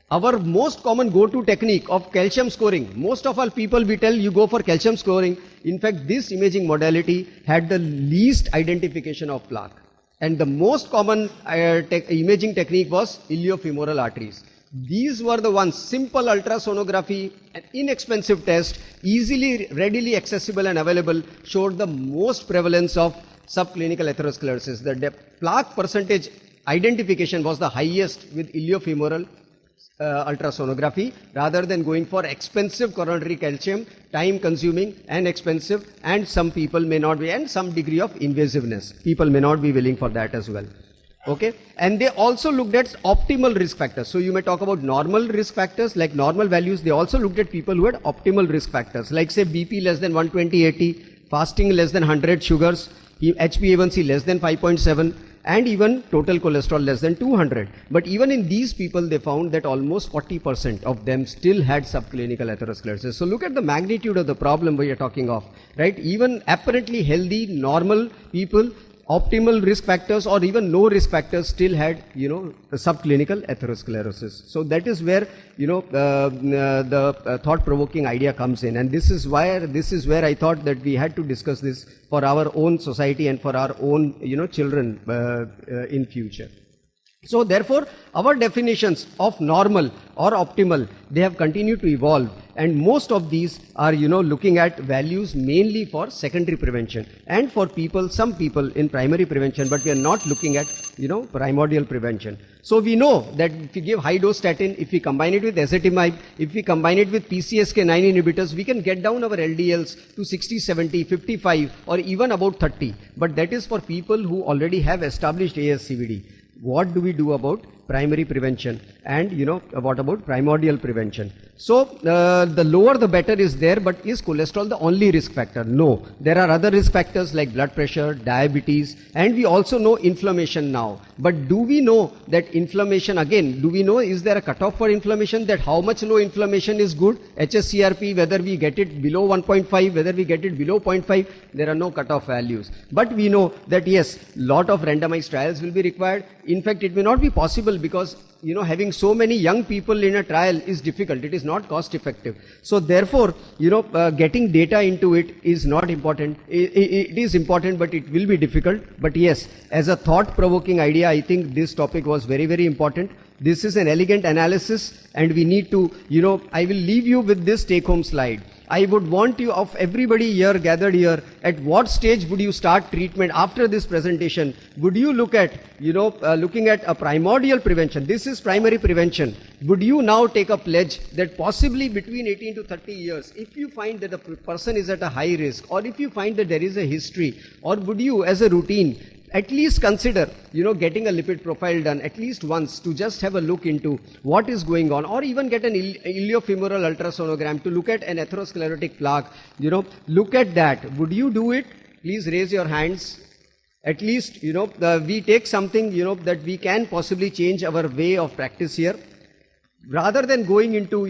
our most common go-to technique of calcium scoring, most of all people we tell you go for calcium scoring. In fact, this imaging modality had the least identification of plaque. And the most common imaging technique was iliofemoral arteries. These were the ones, simple ultrasonography, an inexpensive test, easily, readily accessible and available, showed the most prevalence of subclinical atherosclerosis. The plaque percentage identification was the highest with iliofemoral ultrasonography, rather than going for expensive coronary calcium, time consuming and expensive, and some people may not be, and some degree of invasiveness. People may not be willing for that as well. Okay, and they also looked at optimal risk factors. So you may talk about normal risk factors, like normal values. They also looked at people who had optimal risk factors, like say BP less than 120/80, fasting less than 100 sugars, HbA1c less than 5.7, and even total cholesterol less than 200. But even in these people, they found that almost 40% of them still had subclinical atherosclerosis. So look at the magnitude of the problem we are talking of, right? Even apparently healthy, normal people, optimal risk factors or even no risk factors still had, subclinical atherosclerosis. So that is where, the thought-provoking idea comes in. And this is where I thought that we had to discuss this for our own society and for our own, children in future. So therefore, our definitions of normal or optimal, they have continued to evolve, and most of these are, looking at values mainly for secondary prevention and for some people in primary prevention, but we are not looking at, primordial prevention. So we know that if we give high dose statin, if we combine it with ezetimibe, if we combine it with PCSK9 inhibitors, we can get down our LDLs to 60, 70, 55 or even about 30. But that is for people who already have established ASCVD. What do we do about primary prevention and, what about primordial prevention? So, the lower the better is there, but is cholesterol the only risk factor? No. There are other risk factors like blood pressure, diabetes, and we also know inflammation now. But do we know that inflammation, again, do we know, is there a cutoff for inflammation, that how much low inflammation is good? HSCRP, whether we get it below 1.5, whether we get it below 0.5, there are no cutoff values. But we know that yes, lot of randomized trials will be required. In fact, it may not be possible possible because, having so many young people in a trial is difficult. It is not cost effective. So therefore, getting data into it is not important. It is important, but it will be difficult. But yes, as a thought-provoking idea, I think this topic was very, very important. This is an elegant analysis, and we need to, I will leave you with this take-home slide. I would want you, of everybody here gathered here, at what stage would you start treatment after this presentation? Would you look at, looking at a primordial prevention? This is primary prevention. Would you now take a pledge that possibly between 18 to 30 years, if you find that the person is at a high risk, or if you find that there is a history, or would you as a routine at least consider, getting a lipid profile done at least once to just have a look into what is going on, or even get an iliofemoral ultrasonogram to look at an atherosclerotic plaque, look at that. Would you do it? Please raise your hands. At least, we take something, that we can possibly change our way of practice here. Rather than going into,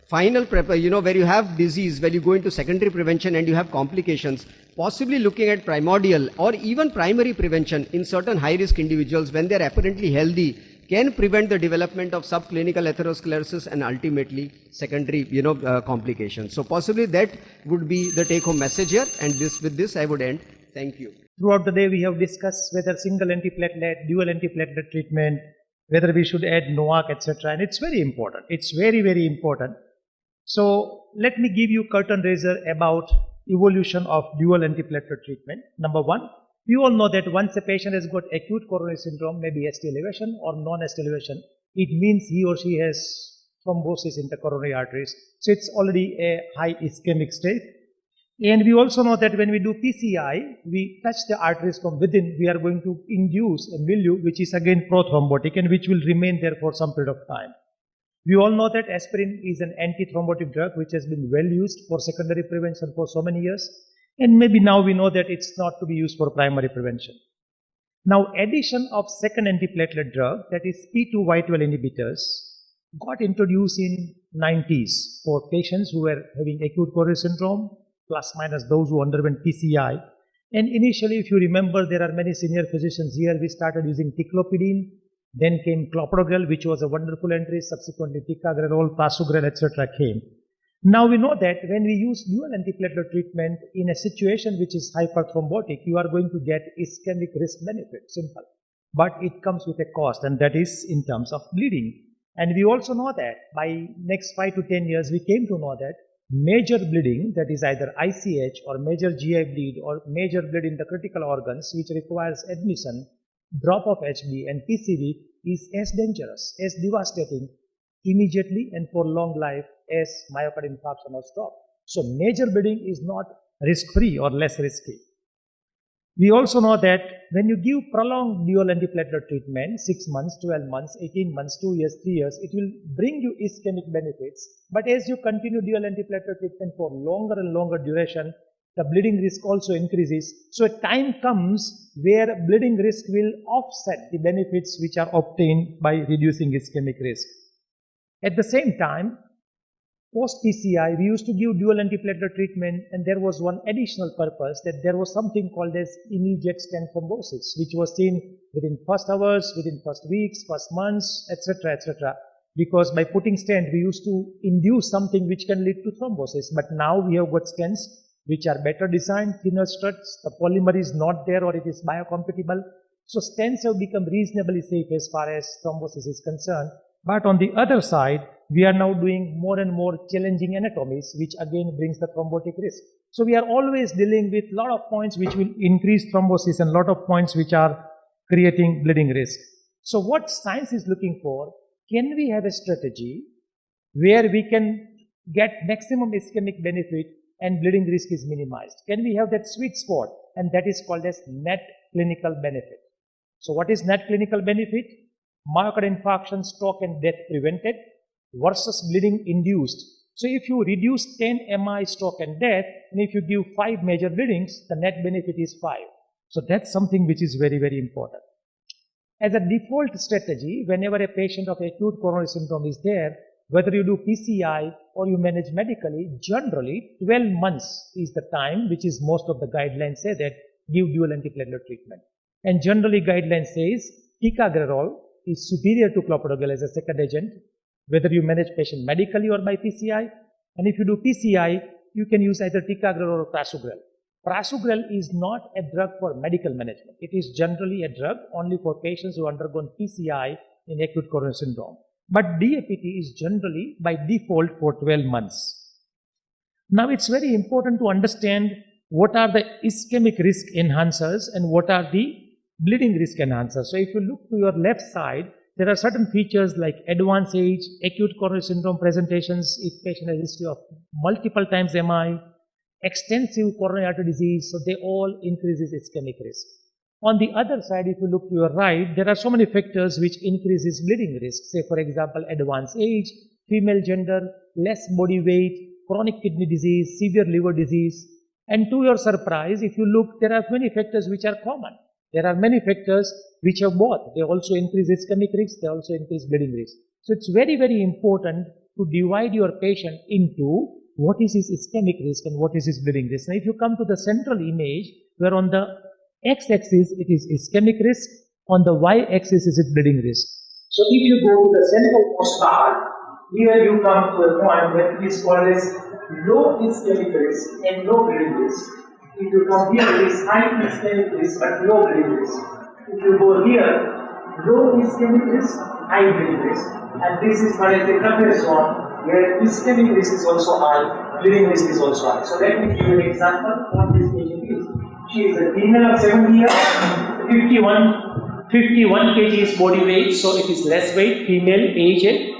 final prep, where you have disease, where you go into secondary prevention and you have complications, possibly looking at primordial or even primary prevention in certain high-risk individuals when they're apparently healthy can prevent the development of subclinical atherosclerosis and ultimately secondary, complications. So possibly that would be the take-home message here, and with this I would end. Thank you. Throughout the day we have discussed whether single antiplatelet, dual antiplatelet treatment, whether we should add NOAC, etc. And it's very important. It's very, very important. So let me give you curtain raiser about evolution of dual antiplatelet treatment. Number one, we all know that once a patient has got acute coronary syndrome, maybe ST elevation or non-ST elevation, it means he or she has thrombosis in the coronary arteries. So it's already a high ischemic state. And we also know that when we do PCI, we touch the arteries from within, we are going to induce a milieu which is again prothrombotic and which will remain there for some period of time. We all know that aspirin is an antithrombotic drug which has been well used for secondary prevention for so many years, and maybe now we know that it's not to be used for primary prevention. Now addition of second antiplatelet drug, that is P2Y12 inhibitors, got introduced in 90s for patients who were having acute coronary syndrome plus minus those who underwent PCI. And initially, if you remember, there are many senior physicians here, we started using ticlopidine. Then came clopidogrel, which was a wonderful entry. Subsequently, ticagrelor, prasugrel, etc. came. Now we know that when we use dual antiplatelet treatment in a situation which is hyperthrombotic, you are going to get ischemic risk benefit, simple. But it comes with a cost, and that is in terms of bleeding. And we also know that by next 5 to 10 years, we came to know that major bleeding, that is either ICH or major GI bleed or major bleed in the critical organs, which requires admission, drop of HB and PCV, is as dangerous, as devastating immediately and for long life as myocardial infarction or stroke. So major bleeding is not risk-free or less risky. We also know that when you give prolonged dual antiplatelet treatment, 6 months, 12 months, 18 months, 2 years, 3 years, it will bring you ischemic benefits. But as you continue dual antiplatelet treatment for longer and longer duration, the bleeding risk also increases. So a time comes where bleeding risk will offset the benefits which are obtained by reducing ischemic risk. At the same time, post-PCI, we used to give dual antiplatelet treatment, and there was one additional purpose, that there was something called as immediate stent thrombosis, which was seen within first hours, within first weeks, first months, etc., etc. Because by putting stent, we used to induce something which can lead to thrombosis. But now we have got stents which are better designed, thinner struts, the polymer is not there or it is biocompatible. So stents have become reasonably safe as far as thrombosis is concerned. But on the other side, we are now doing more and more challenging anatomies, which again brings the thrombotic risk. So we are always dealing with a lot of points which will increase thrombosis and a lot of points which are creating bleeding risk. So what science is looking for, can we have a strategy where we can get maximum ischemic benefit and bleeding risk is minimized? Can we have that sweet spot? And that is called as net clinical benefit. So what is net clinical benefit? Myocardial infarction, stroke and death prevented versus bleeding induced. So if you reduce 10 MI, stroke and death, and if you give 5 major bleedings, the net benefit is 5. So that's something which is very, very important. As a default strategy, whenever a patient of acute coronary syndrome is there, whether you do PCI or you manage medically, generally 12 months is the time which is most of the guidelines say that give dual antiplatelet treatment. And generally guidelines says ticagrelor is superior to clopidogrel as a second agent, whether you manage patient medically or by PCI. And if you do PCI, you can use either ticagrelor or prasugrel. Prasugrel is not a drug for medical management. It is generally a drug only for patients who undergone PCI in acute coronary syndrome. But DAPT is generally by default for 12 months. Now it's very important to understand what are the ischemic risk enhancers and what are the bleeding risk enhancers. So if you look to your left side, there are certain features like advanced age, acute coronary syndrome presentations, if patient has a history of multiple times MI, extensive coronary artery disease, so they all increases ischemic risk. On the other side, if you look to your right, there are so many factors which increases bleeding risk. Say for example, advanced age, female gender, less body weight, chronic kidney disease, severe liver disease. And to your surprise, if you look, there are many factors which are common. There are many factors which have both. They also increase ischemic risk, they also increase bleeding risk. So it's very, very important to divide your patient into what is his ischemic risk and what is his bleeding risk. Now if you come to the central image, where on the x-axis it is ischemic risk, on the y-axis is its bleeding risk. So if you go to the central most part, here you come to a point where it is called as low ischemic risk and low bleeding risk. If you come here, it is high ischemic risk but low bleeding risk. If you go here, low ischemic risk, high bleeding risk. And this is called as the comparison, where ischemic risk is also high, bleeding risk is also high. So let me give you an example of what this patient is. She is a female of 70 years, 51 kg is body weight, so it is less weight, female, aged.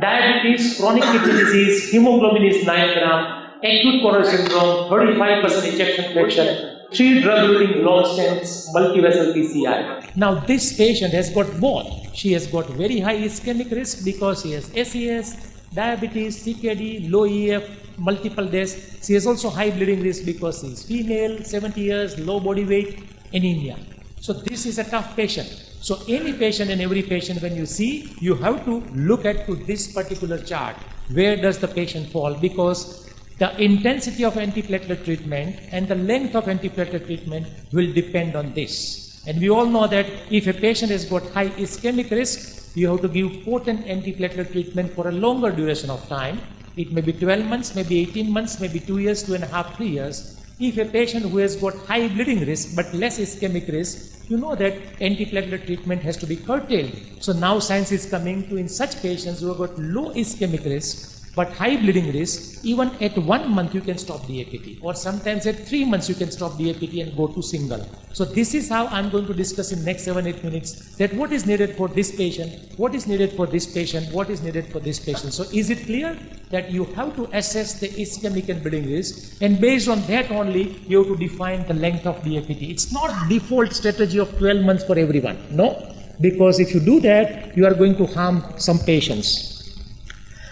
Diabetes, chronic kidney disease, hemoglobin is 9 gram, acute coronary syndrome, 35% ejection fraction, 3 drug-eluting long stents, multivessel PCI. Now this patient has got both. She has got very high ischemic risk because she has SES, diabetes, CKD, low EF, multiple deaths. She has also high bleeding risk because she is female, 70 years, low body weight, anemia. So this is a tough patient. So any patient and every patient when you see, you have to look at to this particular chart. Where does the patient fall? Because the intensity of antiplatelet treatment and the length of antiplatelet treatment will depend on this. And we all know that if a patient has got high ischemic risk, you have to give potent antiplatelet treatment for a longer duration of time. It may be 12 months, maybe 18 months, maybe 2 years, 2.5, 3 years. If a patient who has got high bleeding risk but less ischemic risk, you know that antiplatelet treatment has to be curtailed. So now science is coming to in such patients who have got low ischemic risk but high bleeding risk, even at 1 month you can stop DAPT, or sometimes at 3 months you can stop DAPT and go to single. So this is how I'm going to discuss in next 7-8 minutes that what is needed for this patient, what is needed for this patient, what is needed for this patient. So is it clear that you have to assess the ischemic and bleeding risk, and based on that only you have to define the length of DAPT. It's not default strategy of 12 months for everyone, no, because if you do that you are going to harm some patients.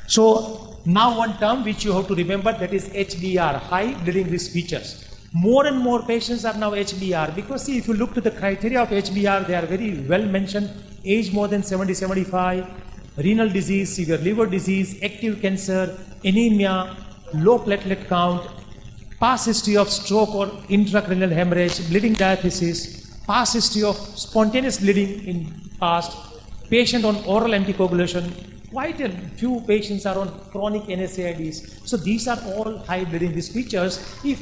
So now one term which you have to remember, that is HBR, high bleeding risk features. More and more patients are now HBR because see, if you look to the criteria of HBR, they are very well mentioned. Age more than 70, 75, renal disease, severe liver disease, active cancer, anemia, low platelet count, past history of stroke or intracranial hemorrhage, bleeding diathesis, past history of spontaneous bleeding in past, patient on oral anticoagulation. Quite a few patients are on chronic NSAIDs. So these are all high bleeding risk features. If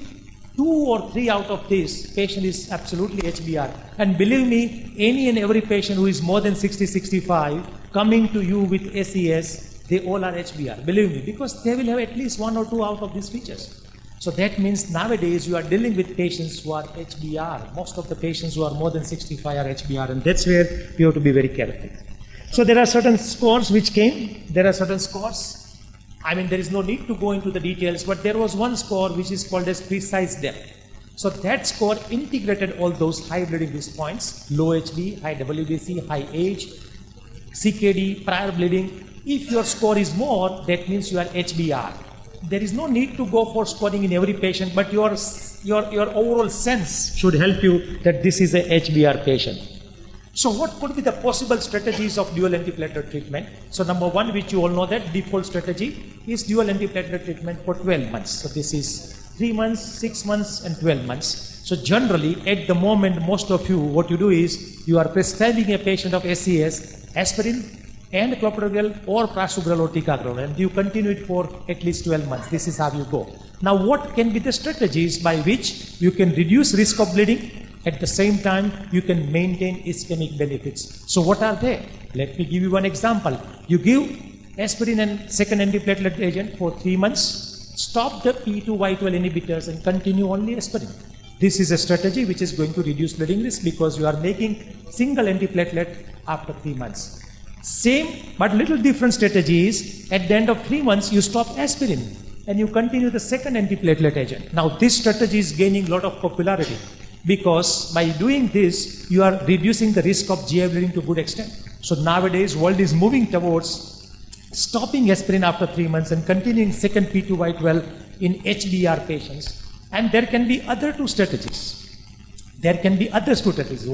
2 or 3 out of this, patient is absolutely HBR. And believe me, any and every patient who is more than 60, 65, coming to you with SES, they all are HBR. Believe me, because they will have at least 1 or 2 out of these features. So that means nowadays you are dealing with patients who are HBR. Most of the patients who are more than 65 are HBR, and that's where you have to be very careful. So there are certain scores which came, there are certain scores. I mean, there is no need to go into the details, but there was one score which is called as precise depth. So that score integrated all those high bleeding risk points, low HB, high WBC, high age, CKD, prior bleeding. If your score is more, that means you are HBR. There is no need to go for scoring in every patient, but your overall sense should help you that this is a HBR patient. So what could be the possible strategies of dual antiplatelet treatment? So number one, which you all know, that default strategy is dual antiplatelet treatment for 12 months. So this is 3 months, 6 months and 12 months. So generally, at the moment, most of you, what you do is, you are prescribing a patient of SCS aspirin and clopidogrel or prasugrel or ticagrelor, and you continue it for at least 12 months. This is how you go. Now, what can be the strategies by which you can reduce risk of bleeding? At the same time, you can maintain ischemic benefits. So what are they? Let me give you one example. You give aspirin and second antiplatelet agent for 3 months, stop the P2Y12 inhibitors and continue only aspirin. This is a strategy which is going to reduce bleeding risk because you are making single antiplatelet after 3 months. Same but little different strategy is, at the end of 3 months you stop aspirin and you continue the second antiplatelet agent. Now this strategy is gaining a lot of popularity because by doing this you are reducing the risk of GI bleeding to a good extent. So nowadays world is moving towards stopping aspirin after 3 months and continuing second P2Y12 in HBR patients. And there can be other two strategies.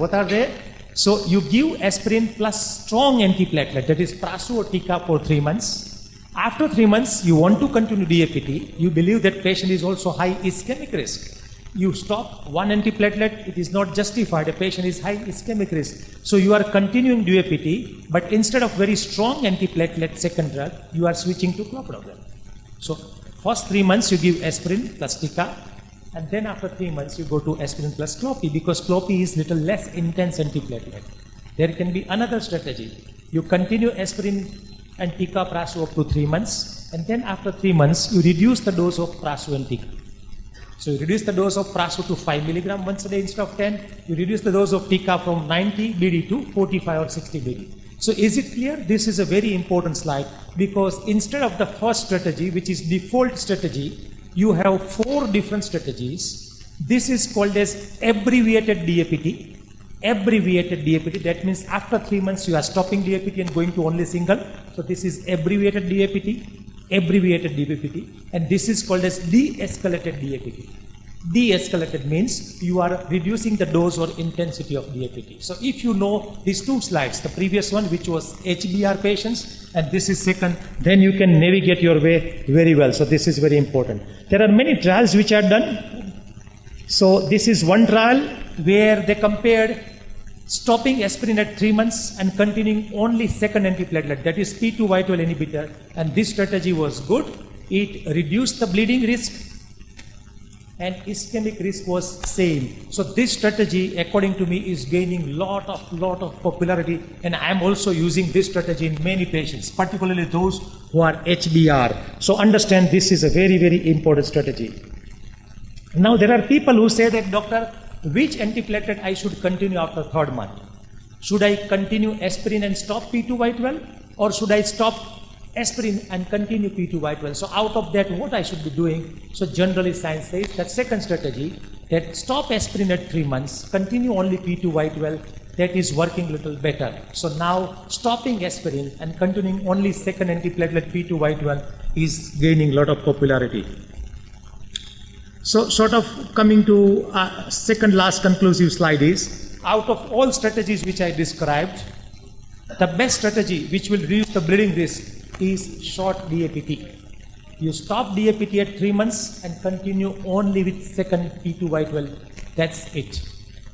What are they? So you give aspirin plus strong antiplatelet, that is prasu or tika, for 3 months. After 3 months, you want to continue DAPT. You believe that patient is also high ischemic risk. You stop one antiplatelet, it is not justified. A patient is high ischemic risk. So you are continuing DAPT, but instead of very strong antiplatelet second drug, you are switching to clopidogrel. So first 3 months you give aspirin plus tika, and then after 3 months you go to aspirin plus clopi, because clopi is little less intense antiplatelet. There can be another strategy. You continue aspirin and tika prasu up to 3 months, and then after 3 months you reduce the dose of prasu and tika. So you reduce the dose of prasu to 5 milligram once a day instead of 10. You reduce the dose of tika from 90 BD to 45 or 60 BD. So is it clear? This is a very important slide, because instead of the first strategy, which is default strategy, you have 4 different strategies. This is called as abbreviated DAPT. Abbreviated DAPT, that means after 3 months you are stopping DAPT and going to only single. So this is abbreviated DAPT, and this is called as de-escalated DAPT. De-escalated means you are reducing the dose or intensity of DAPT. So if you know these 2 slides, the previous one which was HBR patients and this is second, then you can navigate your way very well. So this is very important. There are many trials which are done. So this is one trial where they compared stopping aspirin at 3 months and continuing only second antiplatelet, that is P2Y12 inhibitor, and this strategy was good. It reduced the bleeding risk and ischemic risk was same. So this strategy, according to me, is gaining lot of popularity, and I am also using this strategy in many patients, particularly those who are HBR. So understand, this is a very, very important strategy. Now there are people who say that, doctor, which antiplatelet I should continue after 3rd month? Should I continue aspirin and stop P2Y12, or should I stop aspirin and continue P2Y12? So out of that, what I should be doing? So generally science says that second strategy, that stop aspirin at 3 months, continue only P2Y12, that is working little better. So now stopping aspirin and continuing only second antiplatelet P2Y12 is gaining a lot of popularity. So sort of coming to second last conclusive slide is, out of all strategies which I described, the best strategy which will reduce the bleeding risk is short DAPT. You stop DAPT at 3 months and continue only with second P2Y12. That's it.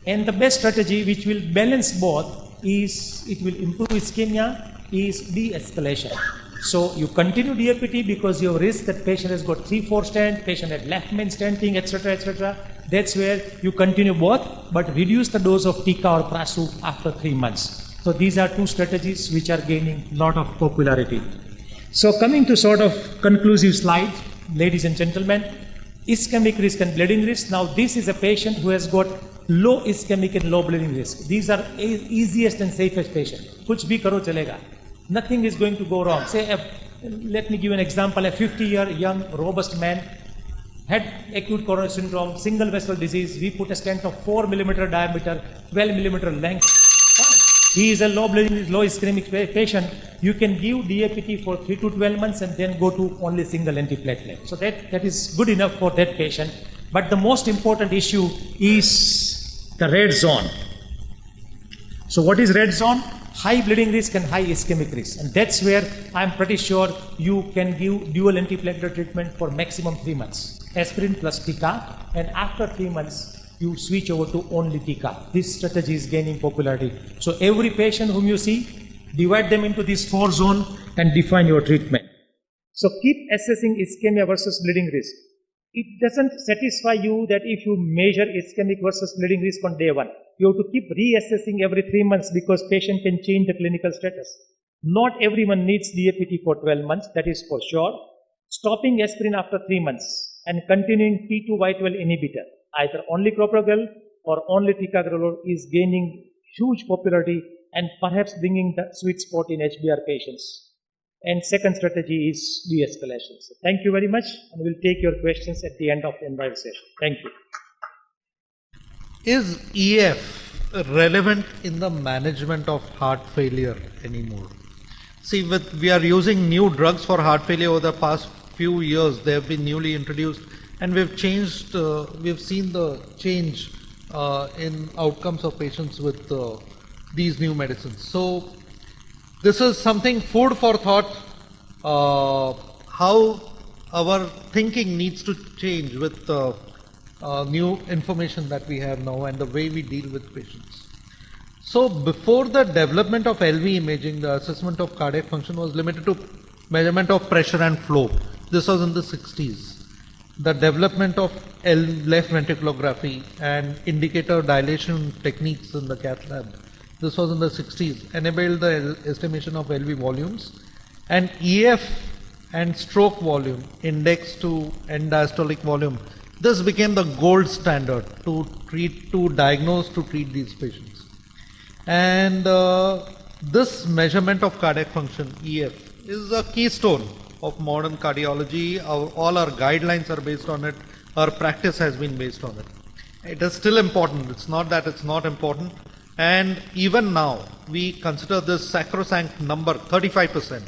And the best strategy which will balance both is, it will improve ischemia, is de-escalation. So you continue DAPT because you have risk that patient has got 3-4 stent, patient had left main stenting, etc., etc. That's where you continue both, but reduce the dose of tika or prasu after 3 months. So these are 2 strategies which are gaining a lot of popularity. So coming to sort of conclusive slide, ladies and gentlemen, ischemic risk and bleeding risk. Now this is a patient who has got low ischemic and low bleeding risk. These are easiest and safest patient. Kuch bhi karo chalega. Nothing is going to go wrong. Say, let me give an example. A 50-year young robust man had acute coronary syndrome, single vessel disease. We put a stent of 4 millimeter diameter, 12 millimeter length. Fine. He is a low bleeding, low ischemic patient. You can give DAPT for 3 to 12 months and then go to only single antiplatelet. So that is good enough for that patient. But the most important issue is the red zone. So what is red zone? High bleeding risk and high ischemic risk. And that's where I'm pretty sure you can give dual antiplatelet treatment for maximum 3 months. Aspirin plus tika, and after 3 months, you switch over to only Tika. This strategy is gaining popularity. So every patient whom you see, divide them into these 4 zones and define your treatment. So keep assessing ischemia versus bleeding risk. It doesn't satisfy you that if you measure ischemic versus bleeding risk on day 1. You have to keep reassessing every 3 months because patient can change the clinical status. Not everyone needs DAPT for 12 months, that is for sure. Stopping aspirin after 3 months and continuing T2Y12 inhibitor, either only clopidogrel or only ticagrelor, is gaining huge popularity and perhaps bringing the sweet spot in HBR patients. And second strategy is de-escalation. So thank you very much, and we'll take your questions at the end of the entire session. Thank you. Is EF relevant in the management of heart failure anymore? See, we are using new drugs for heart failure over the past few years. They have been newly introduced, and we've changed. We've seen the change in outcomes of patients with these new medicines. So this is something food for thought. How our thinking needs to change with new information that we have now and the way we deal with patients. So before the development of LV imaging, the assessment of cardiac function was limited to measurement of pressure and flow. This was in the 60s. The development of left ventriculography and indicator dilation techniques in the cath lab, this was in the 60s, enabled the estimation of LV volumes, and EF and stroke volume indexed to end diastolic volume. This became the gold standard to diagnose, to treat these patients. And this measurement of cardiac function, EF, is a keystone of modern cardiology. All our guidelines are based on it. Our practice has been based on it. It is still important. It's not that it's not important. And even now, we consider this sacrosanct number 35%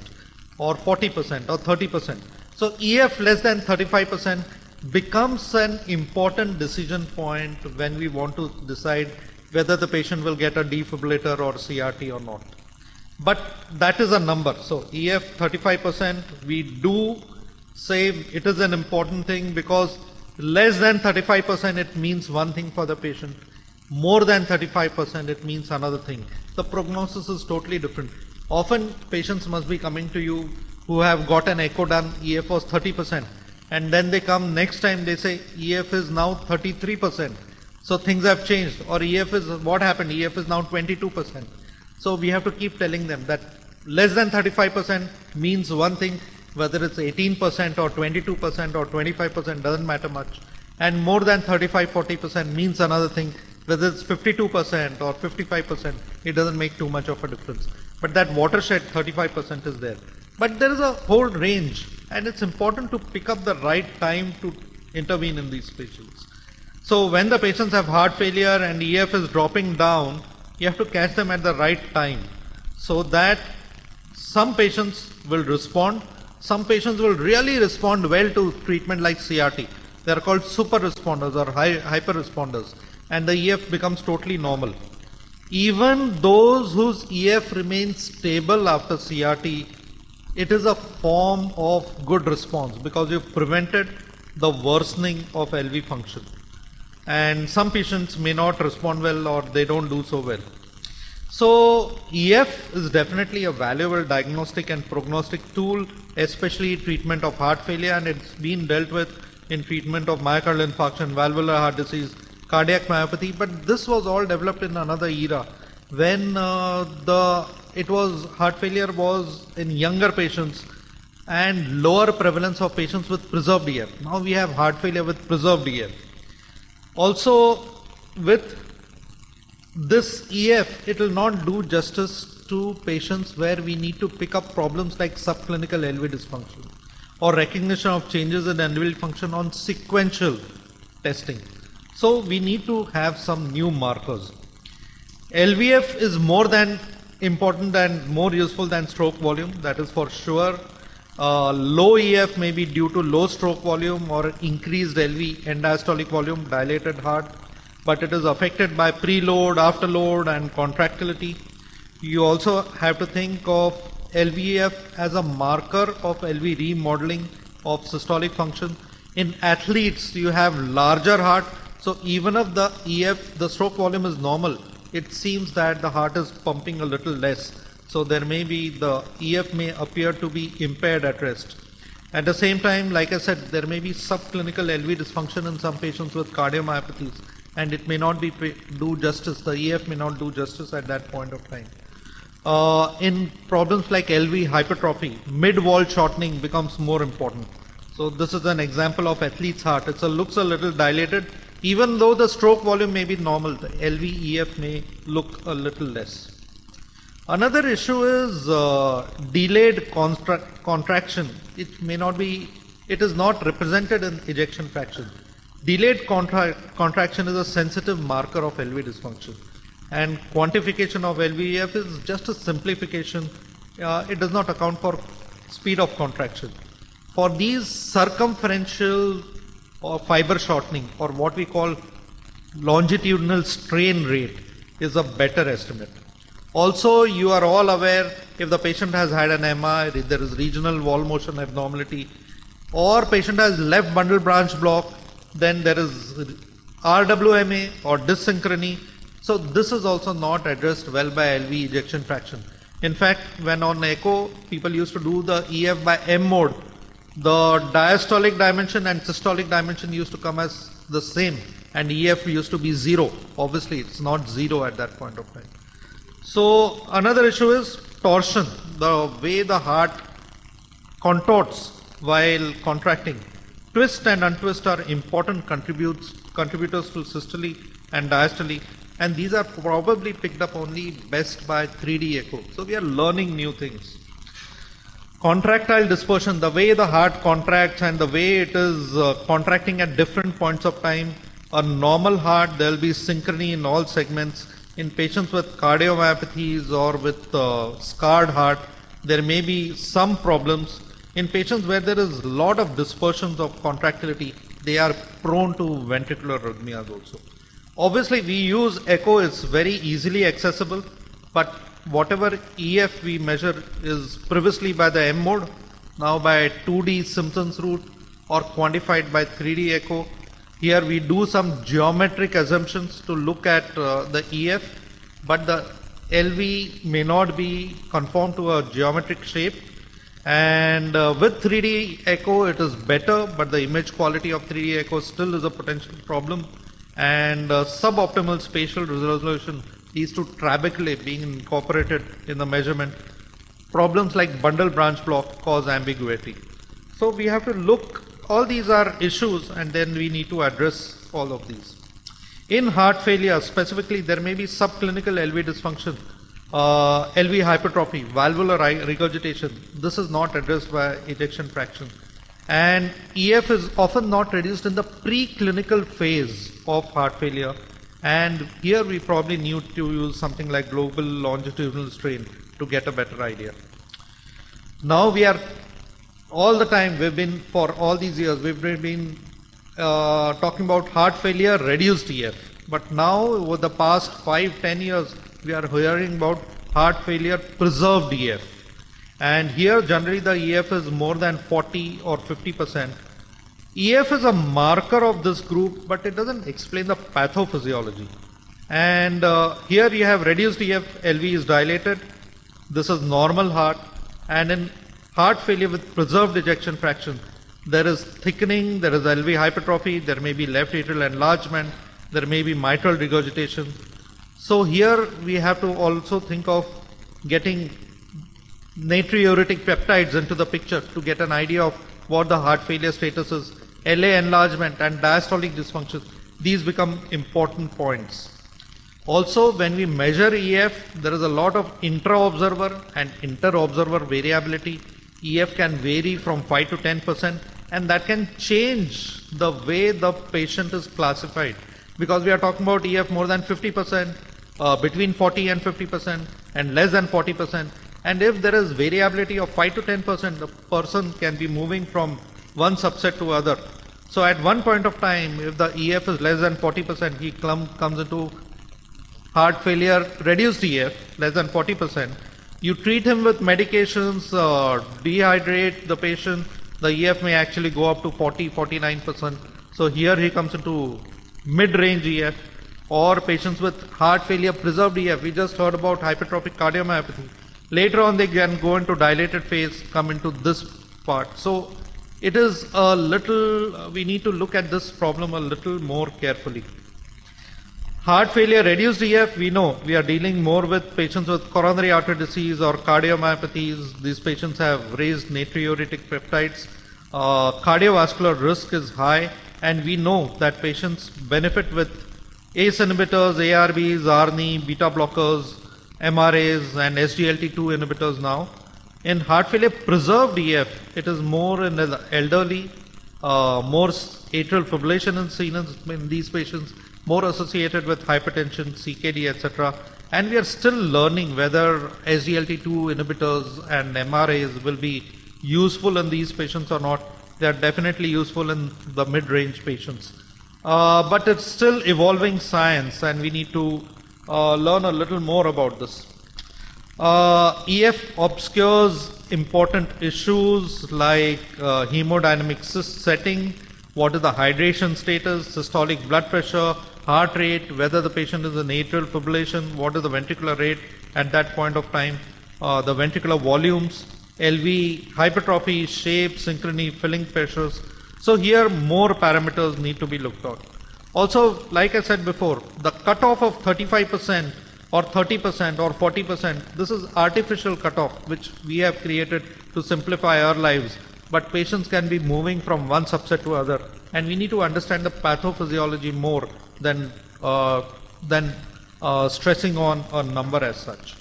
or 40% or 30%. So EF less than 35% becomes an important decision point when we want to decide whether the patient will get a defibrillator or CRT or not. But that is a number. So EF 35%, we do say it is an important thing because less than 35% it means one thing for the patient. More than 35% it means another thing. The prognosis is totally different. Often patients must be coming to you who have got an echo done, EF was 30%. And then they come next time, they say EF is now 33%. So things have changed. Or EF is, what happened? EF is now 22%. So we have to keep telling them that less than 35% means one thing, whether it's 18% or 22% or 25% doesn't matter much. And more than 35-40% means another thing, whether it's 52% or 55%, it doesn't make too much of a difference. But that watershed 35% is there. But there is a whole range, and it's important to pick up the right time to intervene in these patients. So when the patients have heart failure and EF is dropping down, you have to catch them at the right time so that some patients will respond, some patients will really respond well to treatment like CRT. They are called super responders or hyper responders, and the EF becomes totally normal. Even those whose EF remains stable after CRT, it is a form of good response because you've prevented the worsening of LV function. And some patients may not respond well or they don't do so well. So EF is definitely a valuable diagnostic and prognostic tool, especially treatment of heart failure, and it's been dealt with in treatment of myocardial infarction, valvular heart disease, cardiac myopathy. But this was all developed in another era when heart failure was in younger patients and lower prevalence of patients with preserved EF. Now we have heart failure with preserved EF. Also, with this EF, it will not do justice to patients where we need to pick up problems like subclinical LV dysfunction or recognition of changes in LV function on sequential testing. So we need to have some new markers. LVF is more than important and more useful than stroke volume, that is for sure. Low EF may be due to low stroke volume or increased LV, end diastolic volume, dilated heart, but it is affected by preload, afterload and contractility. You also have to think of LVEF as a marker of LV remodeling of systolic function. In athletes, you have larger heart, So even if the EF, the stroke volume is normal, it seems that the heart is pumping a little less. So there may be, the EF may appear to be impaired at rest. At the same time, like I said, there may be subclinical LV dysfunction in some patients with cardiomyopathies, and it may not be do justice, the EF may not do justice at that point of time. In problems like LV hypertrophy, mid-wall shortening becomes more important. So this is an example of athlete's heart. It looks a little dilated. Even though the stroke volume may be normal, the LV EF may look a little less. Another issue is delayed contraction. It may not be, it is not represented in ejection fraction. Delayed contraction is a sensitive marker of LV dysfunction. And quantification of LVEF is just a simplification. It does not account for speed of contraction. For these circumferential or fiber shortening, or what we call longitudinal strain rate, is a better estimate. Also, you are all aware, if the patient has had an MI, if there is regional wall motion abnormality, or patient has left bundle branch block, then there is RWMA or dyssynchrony. So this is also not addressed well by LV ejection fraction. In fact, when on echo, people used to do the EF by M mode. The diastolic dimension and systolic dimension used to come as the same, and EF used to be 0. Obviously, it's not 0 at that point of time. So another issue is torsion, the way the heart contorts while contracting. Twist and untwist are important contributors to systole and diastole, and these are probably picked up only best by 3D echo. So we are learning new things. Contractile dispersion, the way the heart contracts and the way it is contracting at different points of time. A normal heart, there will be synchrony in all segments. In patients with cardiomyopathies or with scarred heart, there may be some problems. In patients where there is a lot of dispersions of contractility, they are prone to ventricular arrhythmias also. Obviously, we use echo, it's very easily accessible, but whatever EF we measure is previously by the M mode, now by 2D Simpson's route, or quantified by 3D echo. Here we do some geometric assumptions to look at the EF, but the LV may not be conformed to a geometric shape. And with 3D echo, it is better, but the image quality of 3D echo still is a potential problem. And suboptimal spatial resolution leads to trabeculae being incorporated in the measurement. Problems like bundle branch block cause ambiguity. So we have to look, all these are issues, and then we need to address all of these. In heart failure specifically, there may be subclinical LV dysfunction, LV hypertrophy, valvular regurgitation. This is not addressed by ejection fraction. And EF is often not reduced in the preclinical phase of heart failure. And here we probably need to use something like global longitudinal strain to get a better idea. Now we are, all the time, we've been, for all these years, we've been talking about heart failure, reduced EF. But now, over the past 5-10 years, we are hearing about heart failure, preserved EF. And here, generally, the EF is more than 40 or 50%. EF is a marker of this group, but it doesn't explain the pathophysiology. And here you have reduced EF, LV is dilated. This is normal heart. And in heart failure with preserved ejection fraction, there is thickening, there is LV hypertrophy, there may be left atrial enlargement, there may be mitral regurgitation. So here we have to also think of getting natriuretic peptides into the picture to get an idea of what the heart failure status is. LA enlargement and diastolic dysfunction, these become important points. Also, when we measure EF, there is a lot of intra-observer and inter-observer variability. EF can vary from 5 to 10%, and that can change the way the patient is classified. Because we are talking about EF more than 50%, between 40 and 50%, and less than 40%. And if there is variability of 5 to 10%, the person can be moving from one subset to other. So at one point of time, if the EF is less than 40%, he comes into heart failure, reduced EF, less than 40%. You treat him with medications, dehydrate the patient, the EF may actually go up to 40, 49%. So here he comes into mid-range EF, or patients with heart failure preserved EF. We just heard about hypertrophic cardiomyopathy. Later on, they can go into dilated phase, come into this part. So it is a little, we need to look at this problem a little more carefully. Heart failure reduced EF, we know we are dealing more with patients with coronary artery disease or cardiomyopathies. These patients have raised natriuretic peptides. Cardiovascular risk is high, and we know that patients benefit with ACE inhibitors, ARBs, ARNI, beta blockers, MRAs, and SGLT2 inhibitors now. In heart failure preserved EF, it is more in the elderly, more atrial fibrillation is seen in these patients, more associated with hypertension, CKD, etc. And we are still learning whether SGLT2 inhibitors and MRAs will be useful in these patients or not. They are definitely useful in the mid-range patients. But it's still evolving science, and we need to learn a little more about this. EF obscures important issues like hemodynamic setting, what is the hydration status, systolic blood pressure, heart rate, whether the patient is in atrial fibrillation, what is the ventricular rate at that point of time, the ventricular volumes, LV, hypertrophy, shape, synchrony, filling pressures. So here more parameters need to be looked at. Also, like I said before, the cutoff of 35% or 30% or 40%, this is artificial cutoff which we have created to simplify our lives. But patients can be moving from one subset to other, and we need to understand the pathophysiology more than stressing on a number as such.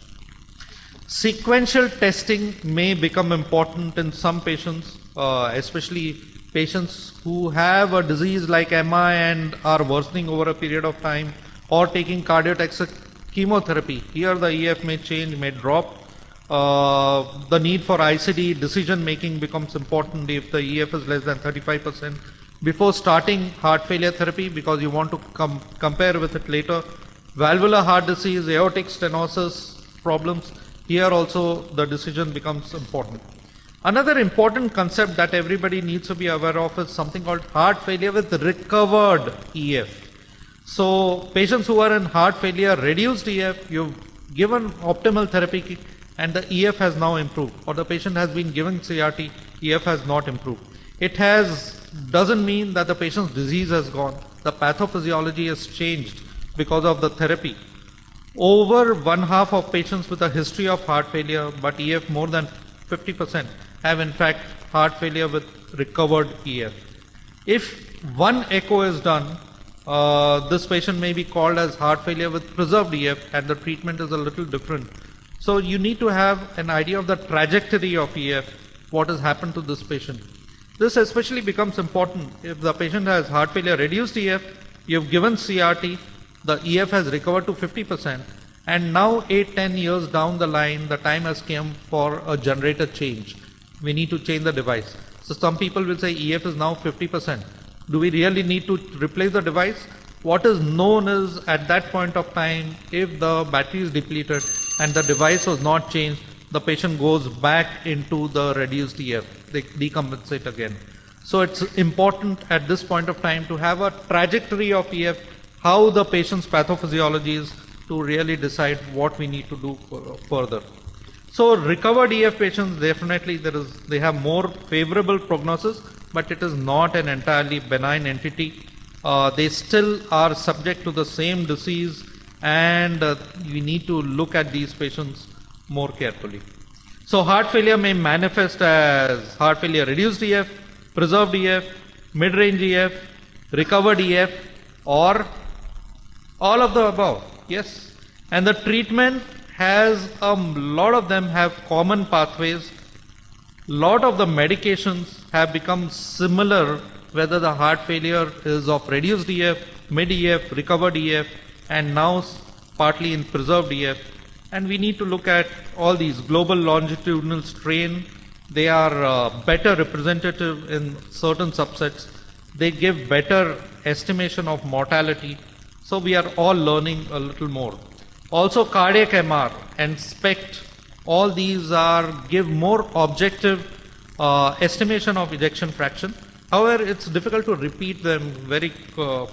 Sequential testing may become important in some patients, especially patients who have a disease like MI and are worsening over a period of time, or taking cardiotoxic chemotherapy. Here the EF may change, may drop. The need for ICD decision making becomes important if the EF is less than 35%. Before starting heart failure therapy, because you want to compare with it later. Valvular heart disease, aortic stenosis problems, here also the decision becomes important. Another important concept that everybody needs to be aware of is something called heart failure with recovered EF. So patients who are in heart failure reduced EF, you've given optimal therapy and the EF has now improved, or the patient has been given CRT, EF has not improved. It doesn't mean that the patient's disease has gone. The pathophysiology has changed because of the therapy. Over one half of patients with a history of heart failure, but EF more than 50%, have in fact heart failure with recovered EF. If one echo is done, this patient may be called as heart failure with preserved EF, and the treatment is a little different. So you need to have an idea of the trajectory of EF, what has happened to this patient. This especially becomes important if the patient has heart failure reduced EF, you've given CRT, the EF has recovered to 50%, and now 8-10 years down the line, the time has come for a generator change. We need to change the device. So some people will say EF is now 50%. Do we really need to replace the device? What is known is at that point of time, if the battery is depleted and the device was not changed, the patient goes back into the reduced EF. They decompensate again. So it's important at this point of time to have a trajectory of EF, how the patient's pathophysiology is, to really decide what we need to do further. So recovered EF patients, definitely they have more favorable prognosis, but it is not an entirely benign entity. They still are subject to the same disease, and we need to look at these patients more carefully. So heart failure may manifest as heart failure reduced EF, preserved EF, mid-range EF, recovered EF, or all of the above. Yes. And the treatment has a lot of them have common pathways. Lot of the medications have become similar, whether the heart failure is of reduced EF, mid-EF, recovered EF, and now partly in preserved EF. And we need to look at all these global longitudinal strain. They are better representative in certain subsets. They give better estimation of mortality. So we are all learning a little more. Also cardiac MR and SPECT, all these give more objective estimation of ejection fraction. However, it's difficult to repeat them very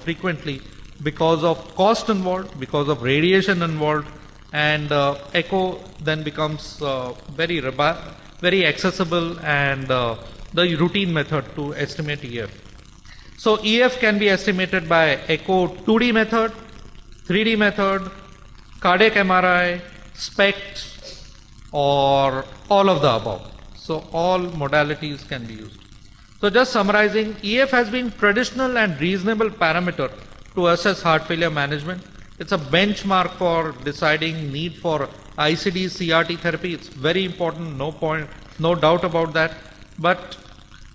frequently because of cost involved, because of radiation involved, and echo then becomes very accessible and the routine method to estimate EF. So EF can be estimated by echo 2D method, 3D method, cardiac MRI, SPECT, or all of the above. So all modalities can be used. So just summarizing, EF has been traditional and reasonable parameter to assess heart failure management. It's a benchmark for deciding need for ICD CRT therapy. It's very important, no doubt about that. But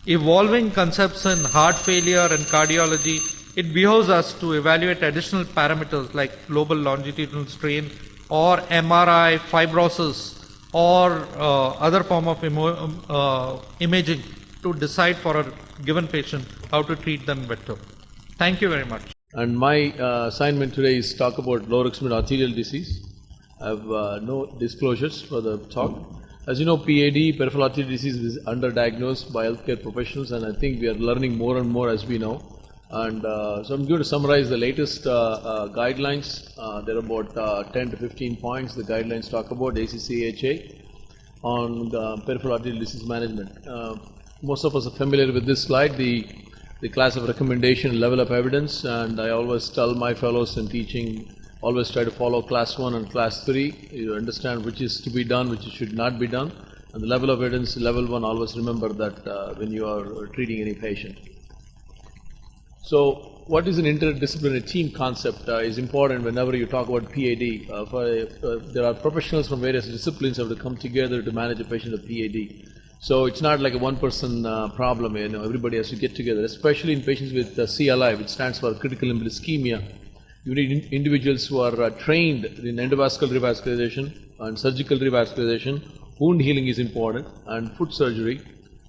evolving concepts in heart failure and cardiology, it behoves us to evaluate additional parameters like global longitudinal strain or MRI, fibrosis, or other form of imaging to decide for a given patient how to treat them better. Thank you very much. And my assignment today is talk about lower extremity arterial disease. I have no disclosures for the talk. As you know, PAD, peripheral arterial disease, is underdiagnosed by healthcare professionals, and I think we are learning more and more as we know. And so I'm going to summarize the latest guidelines. There are about 10 to 15 points the guidelines talk about, ACCHA, on the peripheral arterial disease management. Most of us are familiar with this slide, the class of recommendation, level of evidence, and I always tell my fellows in teaching, always try to follow class 1 and class 3. You understand which is to be done, which should not be done. And the level of evidence, level 1, always remember that when you are treating any patient. So what is an interdisciplinary team concept is important whenever you talk about PAD. There are professionals from various disciplines that have to come together to manage a patient with PAD. So it's not like a one-person problem, you know, everybody has to get together, especially in patients with CLI, which stands for critical limb ischemia. You need individuals who are trained in endovascular revascularization and surgical revascularization. Wound healing is important, and foot surgery,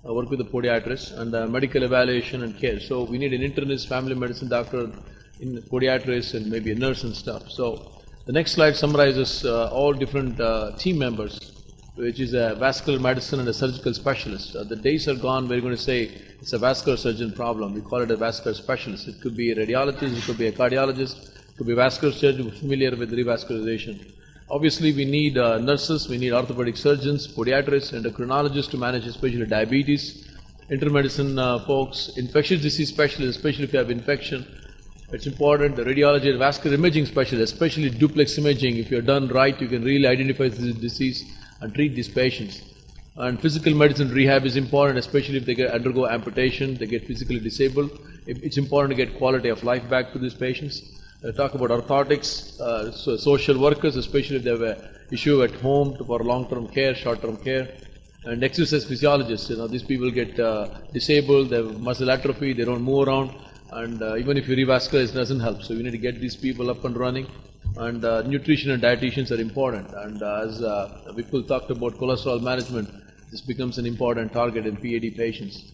work with the podiatrist, and medical evaluation and care. So we need an internist, family medicine doctor, in podiatrist, and maybe a nurse and stuff. So the next slide summarizes all different team members, which is a vascular medicine and a surgical specialist. The days are gone where we're going to say it's a vascular surgeon problem. We call it a vascular specialist. It could be a radiologist, it could be a cardiologist, it could be a vascular surgeon familiar with revascularization. Obviously, we need nurses, we need orthopedic surgeons, podiatrists, endocrinologists to manage especially diabetes, intermedicine folks, infectious disease specialists, especially if you have infection. It's important, the radiology and vascular imaging specialists, especially duplex imaging. If you're done right, you can really identify this disease and treat these patients. And physical medicine rehab is important, especially if they undergo amputation, they get physically disabled. It's important to get quality of life back to these patients. Talk about orthotics, social workers, especially if they have an issue at home for long-term care, short-term care. And exercise physiologists, you know, these people get disabled, they have muscle atrophy, they don't move around, and even if you revascularize, it doesn't help. So you need to get these people up and running. And nutrition and dietitians are important. And as Vipul talked about cholesterol management, this becomes an important target in PAD patients.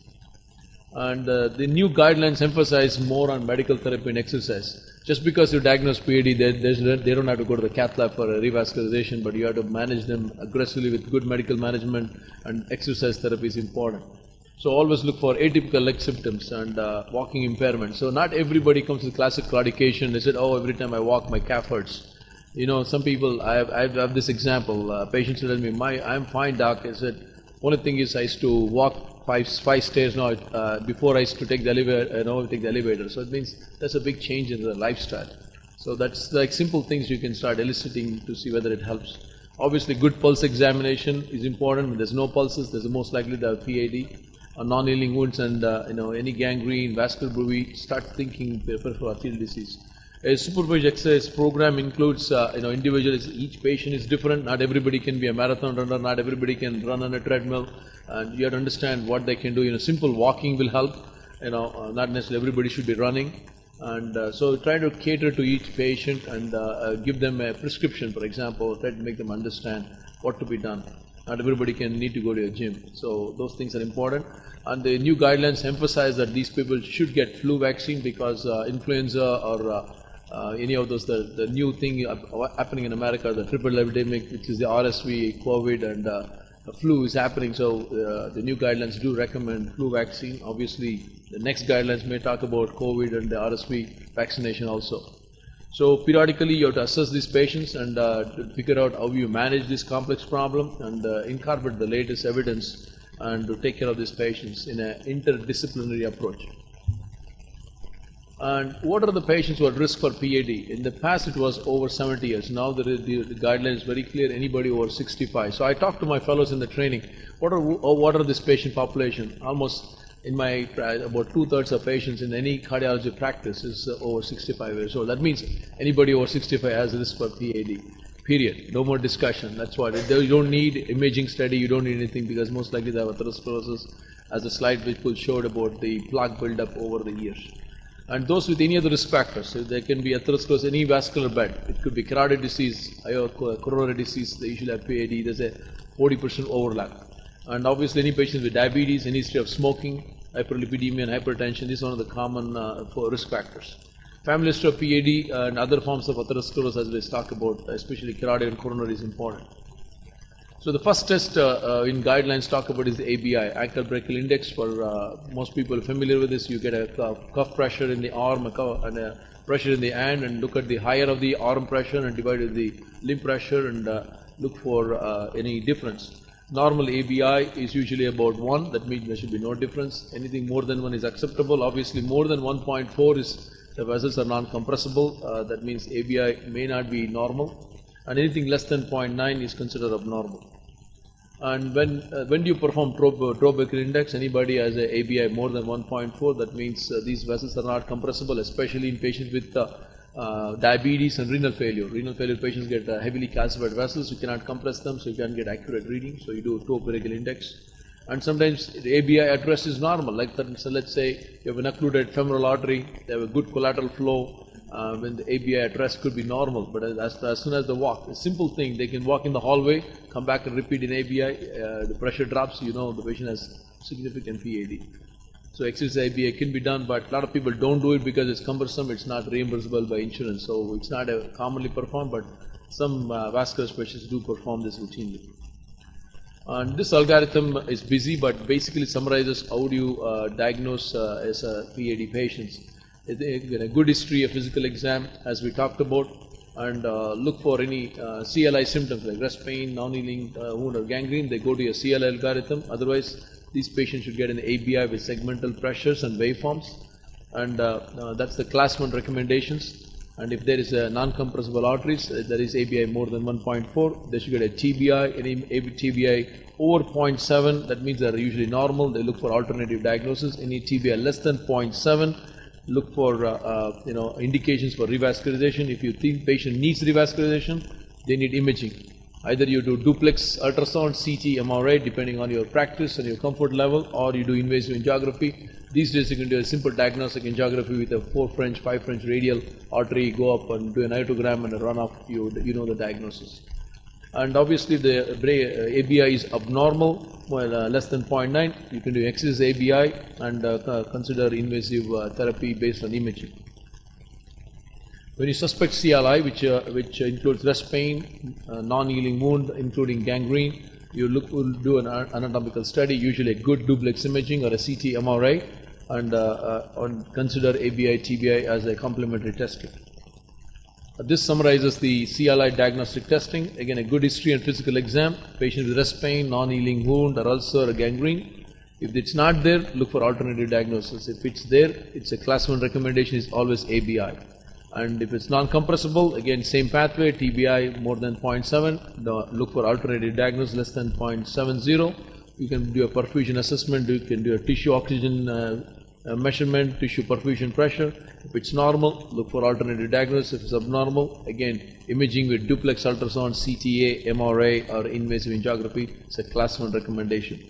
And the new guidelines emphasize more on medical therapy and exercise. Just because you diagnose PAD, they don't have to go to the cath lab for a revascularization, but you have to manage them aggressively with good medical management, and exercise therapy is important. So always look for atypical leg symptoms and walking impairment. So not everybody comes with classic claudication. They said, oh, every time I walk, my calf hurts. You know, some people, I have this example. Patients tell me, I'm fine, doc. I said, only thing is I used to walk five stairs now. Before I used to take the elevator, now I take the elevator. So it means that's a big change in the lifestyle. So that's like simple things you can start eliciting to see whether it helps. Obviously, good pulse examination is important. When there's no pulses, there's most likely to have PAD. Non-healing wounds and any gangrene, vascular bruit, start thinking peripheral arterial disease. A supervised exercise program includes individuals. Each patient is different. Not everybody can be a marathon runner. Not everybody can run on a treadmill. And you have to understand what they can do. Simple walking will help. Not necessarily everybody should be running. And so try to cater to each patient and give them a prescription. For example, try to make them understand what to be done. Not everybody can need to go to a gym. So those things are important. And the new guidelines emphasize that these people should get flu vaccine because influenza or any of those, the new thing happening in America, the triple epidemic, which is the RSV, COVID, and the flu is happening. So the new guidelines do recommend flu vaccine. Obviously, the next guidelines may talk about COVID and the RSV vaccination also. So periodically you have to assess these patients and to figure out how you manage this complex problem and incorporate the latest evidence and to take care of these patients in an interdisciplinary approach. And what are the patients who are at risk for PAD? In the past it was over 70 years. Now the guideline is very clear, anybody over 65. So I talked to my fellows in the training, what are this patient population? Almost in my, about 2/3 of patients in any cardiology practice is over 65 years old. That means anybody over 65 has risk for PAD. Period. No more discussion. That's what. You don't need imaging study, you don't need anything because most likely they have atherosclerosis, as the slide which Paul showed about the plaque buildup over the years. And those with any other risk factors, so there can be atherosclerosis, any vascular bed. It could be carotid disease, coronary disease, they usually have PAD. There's a 40% overlap. And obviously any patients with diabetes, any history of smoking, hyperlipidemia and hypertension, this is one of the common risk factors. Family history of PAD and other forms of atherosclerosis, as we talk about, especially carotid and coronary, is important. So the first test in guidelines talk about is the ABI, ankle brachial index. For most people familiar with this, you get a cuff pressure in the arm and a pressure in the hand, and look at the higher of the arm pressure and divide with the limb pressure and look for any difference. Normal ABI is usually about 1, that means there should be no difference. Anything more than 1 is acceptable. Obviously more than 1.4 is the vessels are non-compressible, that means ABI may not be normal. And anything less than 0.9 is considered abnormal. And when do you perform Trobecker index? Anybody has a ABI more than 1.4, that means these vessels are not compressible, especially in patients with diabetes and renal failure. Renal failure patients get heavily calcified vessels, you cannot compress them, so you can't get accurate reading, so you do Trobecker index. And sometimes the ABI at rest is normal, like that. So let's say you have an occluded femoral artery, they have a good collateral flow, when the ABI at rest could be normal, but as soon as they walk, a simple thing, they can walk in the hallway, come back and repeat in ABI, the pressure drops, you know the patient has significant PAD. So excessive ABI can be done, but a lot of people don't do it because it's cumbersome, it's not reimbursable by insurance, so it's not commonly performed, but some vascular specialists do perform this routinely. And this algorithm is busy, but basically summarizes how do you diagnose as a PAD patients. A good history, a physical exam, as we talked about, and look for any CLI symptoms like rest pain, non-healing wound or gangrene. They go to a CLI algorithm. Otherwise, these patients should get an ABI with segmental pressures and waveforms, and that's the class 1 recommendations. And if there is a non-compressible arteries, there is ABI more than 1.4, they should get a TBI. Any TBI over 0.7, that means they are usually normal. They look for alternative diagnosis. Any TBI less than 0.7, look for indications for revascularization. If you think patient needs revascularization, they need imaging. Either you do duplex ultrasound, CT, MRI, depending on your practice and your comfort level, or you do invasive angiography. These days you can do a simple diagnostic angiography with a 4 French, 5 French radial artery, go up and do an iodogram and a run off, you know the diagnosis. And obviously the ABI is abnormal, less than 0.9, you can do excess ABI and consider invasive therapy based on imaging. When you suspect CLI, which includes rest pain, non-healing wound, including gangrene, you will do an anatomical study, usually a good duplex imaging or a CT MRI, and consider ABI, TBI as a complementary test kit. This summarizes the CLI diagnostic testing. Again, a good history and physical exam, patient with rest pain, non-healing wound, or ulcer, or gangrene. If it's not there, look for alternative diagnosis. If it's there, it's a class 1 recommendation is always ABI. And if it's non-compressible, again, same pathway, TBI more than 0.7, look for alternative diagnosis less than 0.70. You can do a perfusion assessment, you can do a tissue oxygen measurement, tissue perfusion pressure. If it's normal, look for alternative diagnosis. If it's abnormal, again, imaging with duplex ultrasound, CTA, MRI, or invasive angiography. It's a class 1 recommendation.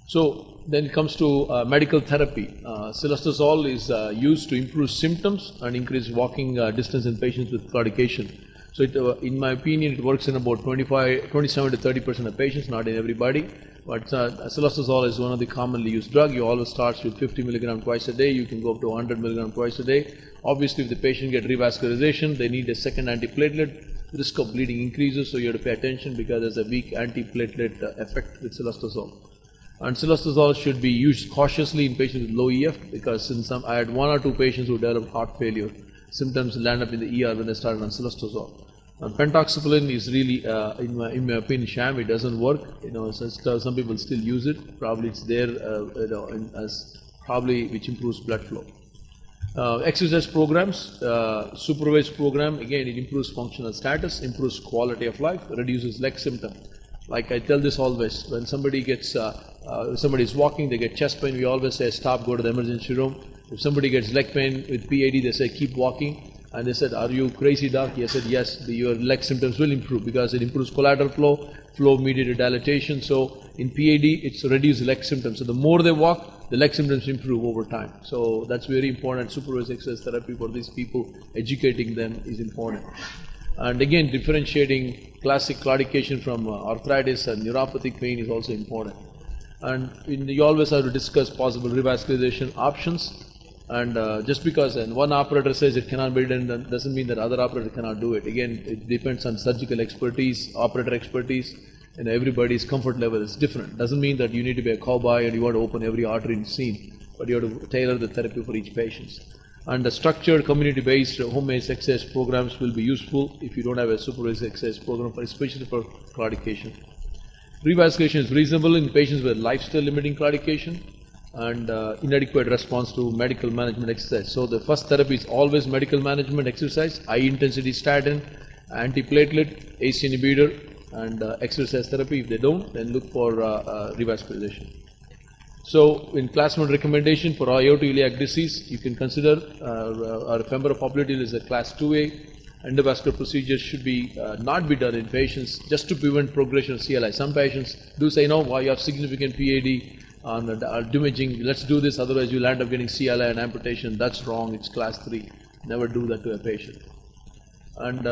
So then it comes to medical therapy. Cilostazol is used to improve symptoms and increase walking distance in patients with claudication. So in my opinion, it works in about 27 to 30% of patients, not in everybody. But cilostazol is one of the commonly used drugs. You always start with 50 milligram twice a day. You can go up to 100 milligram twice a day. Obviously, if the patient gets revascularization, they need a second antiplatelet. The risk of bleeding increases, so you have to pay attention because there's a weak antiplatelet effect with cilostazol. And cilostazol should be used cautiously in patients with low EF because I had 1 or 2 patients who developed heart failure. symptoms land up in the ER when they started on cilostazol. Pentoxapolin is really, in my opinion, sham. It doesn't work. So some people still use it. Probably it's there, as probably which improves blood flow. Exercise programs, supervised program, again, it improves functional status, improves quality of life, reduces leg symptom. Like I tell this always, when somebody gets, somebody is walking, they get chest pain, we always say stop, go to the emergency room. If somebody gets leg pain with PAD, they say keep walking. And they said, are you crazy, doc? He said, yes, your leg symptoms will improve because it improves collateral flow mediated dilatation. So in PAD, it's reduced leg symptoms. So the more they walk, the leg symptoms improve over time. So that's very important. Supervised exercise therapy for these people, educating them is important. And again, differentiating classic claudication from arthritis and neuropathic pain is also important. And you always have to discuss possible revascularization options. And just because one operator says it cannot be done, doesn't mean that other operator cannot do it. Again, it depends on surgical expertise, operator expertise, and everybody's comfort level is different. Doesn't mean that you need to be a cowboy and you want to open every artery in the scene, but you have to tailor the therapy for each patient. And the structured community-based home-based exercise programs will be useful if you don't have a supervised exercise program, especially for claudication. Revascularization is reasonable in patients with lifestyle-limiting claudication and inadequate response to medical management exercise. So the first therapy is always medical management exercise, high-intensity statin, antiplatelet, ACE inhibitor, and exercise therapy. If they don't, then look for revascularization. So in class 1 recommendation for aortoiliac disease, you can consider our femoral popliteal is a class 2A. Endovascular procedures should be not be done in patients just to prevent progression of CLI. Some patients do say, no, why you have significant PAD on imaging, let's do this, otherwise you'll end up getting CLI and amputation. That's wrong, it's class 3. Never do that to a patient. And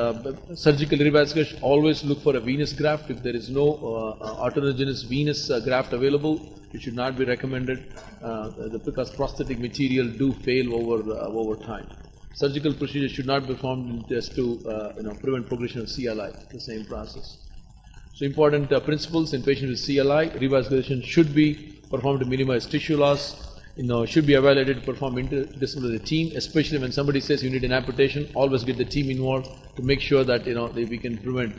surgical revascularization, always look for a venous graft. If there is no autogenous venous graft available, it should not be recommended because prosthetic material do fail over time. Surgical procedure should not be performed just to prevent progression of CLI, the same process. So important principles in patients with CLI, revascularization should be performed to minimize tissue loss, should be evaluated to perform interdisciplinary team, especially when somebody says you need an amputation, always get the team involved to make sure that we can prevent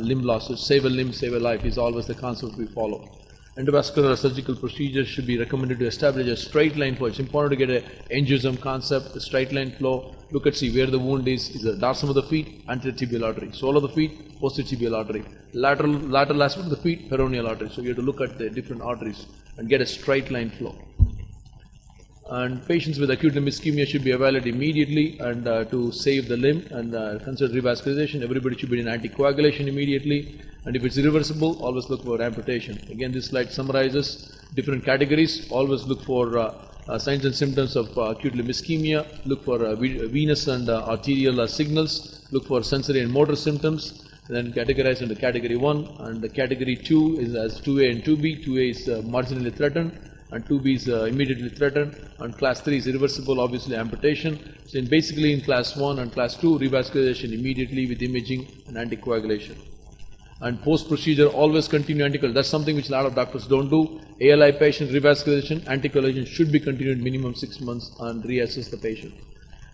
limb loss. So save a limb, save a life is always the concept we follow. Endovascular surgical procedures should be recommended to establish a straight line flow. It's important to get an angioism concept, a straight line flow. Look at, see where the wound is the dorsum of the feet, anterior tibial artery, sole of the feet, posterior tibial artery, lateral aspect of the feet, peroneal artery. So you have to look at the different arteries and get a straight line flow. And patients with acute limb ischemia should be evaluated immediately and to save the limb and consider revascularization. Everybody should be in anticoagulation immediately. And if it's irreversible, always look for amputation. Again, this slide summarizes different categories. Always look for signs and symptoms of acute limb ischemia. Look for venous and arterial signals. Look for sensory and motor symptoms. Then categorize into category 1. And the category 2 is as 2A and 2B. 2A is marginally threatened, and 2B is immediately threatened, and class 3 is irreversible, obviously amputation. So basically in class 1 and class 2, revascularization immediately with imaging and anticoagulation. And post-procedure, always continue anticoagulation. That's something which a lot of doctors don't do. ALI patient revascularization, anticoagulation should be continued minimum 6 months and reassess the patient.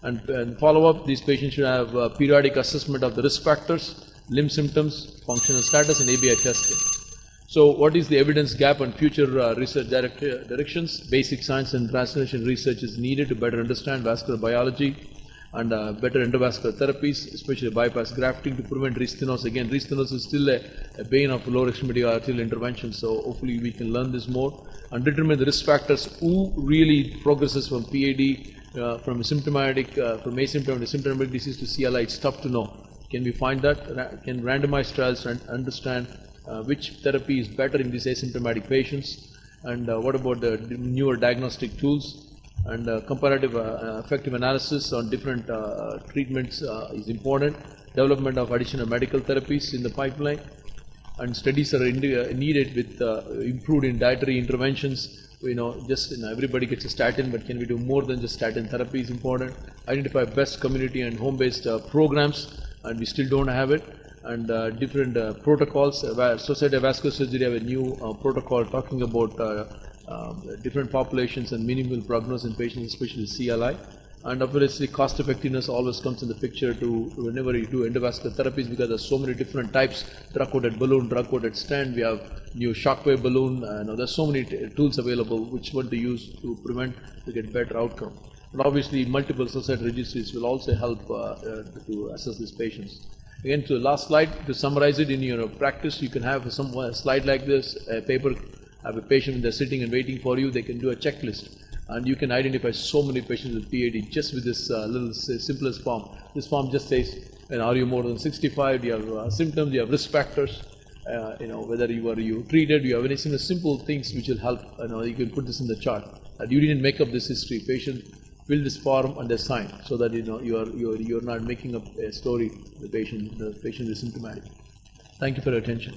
And follow-up, these patients should have periodic assessment of the risk factors, limb symptoms, functional status, and ABI testing. So what is the evidence gap on future research directions? Basic science and translation research is needed to better understand vascular biology and better endovascular therapies, especially bypass grafting to prevent restenosis. Again, restenosis is still a bane of lower extremity arterial intervention, so hopefully we can learn this more and determine the risk factors, who really progresses from PAD, from asymptomatic to symptomatic disease to CLI. It's tough to know. Can we find that? Can randomized trials and understand which therapy is better in these asymptomatic patients, and what about the newer diagnostic tools, and comparative effective analysis on different treatments is important. Development of additional medical therapies in the pipeline, and studies are needed with improved in dietary interventions. Everybody gets a statin, but can we do more than just statin therapy is important. Identify best community and home-based programs, and we still don't have it. And different protocols. Society of Vascular Surgery have a new protocol talking about different populations and minimal prognosis in patients, especially CLI. And obviously, cost effectiveness always comes in the picture to whenever you do endovascular therapies, because there's so many different types: drug-coated balloon, drug-coated stent. We have new shockwave balloon. There's so many tools available. Which one to use to prevent to get better outcome? And obviously, multiple society registries will also help to assess these patients. Again, to the last slide, to summarize it in your practice, you can have some slide like this, a paper, have a patient when they're sitting and waiting for you, they can do a checklist. And you can identify so many patients with PAD just with this little simplest form. This form just says, are you more than 65? Do you have symptoms? Do you have risk factors? Whether you treated, you have any simple things which will help. You can put this in the chart. And you didn't make up this history. Patient fill this form and they sign, so that you're not making up a story. The patient is symptomatic. Thank you for your attention.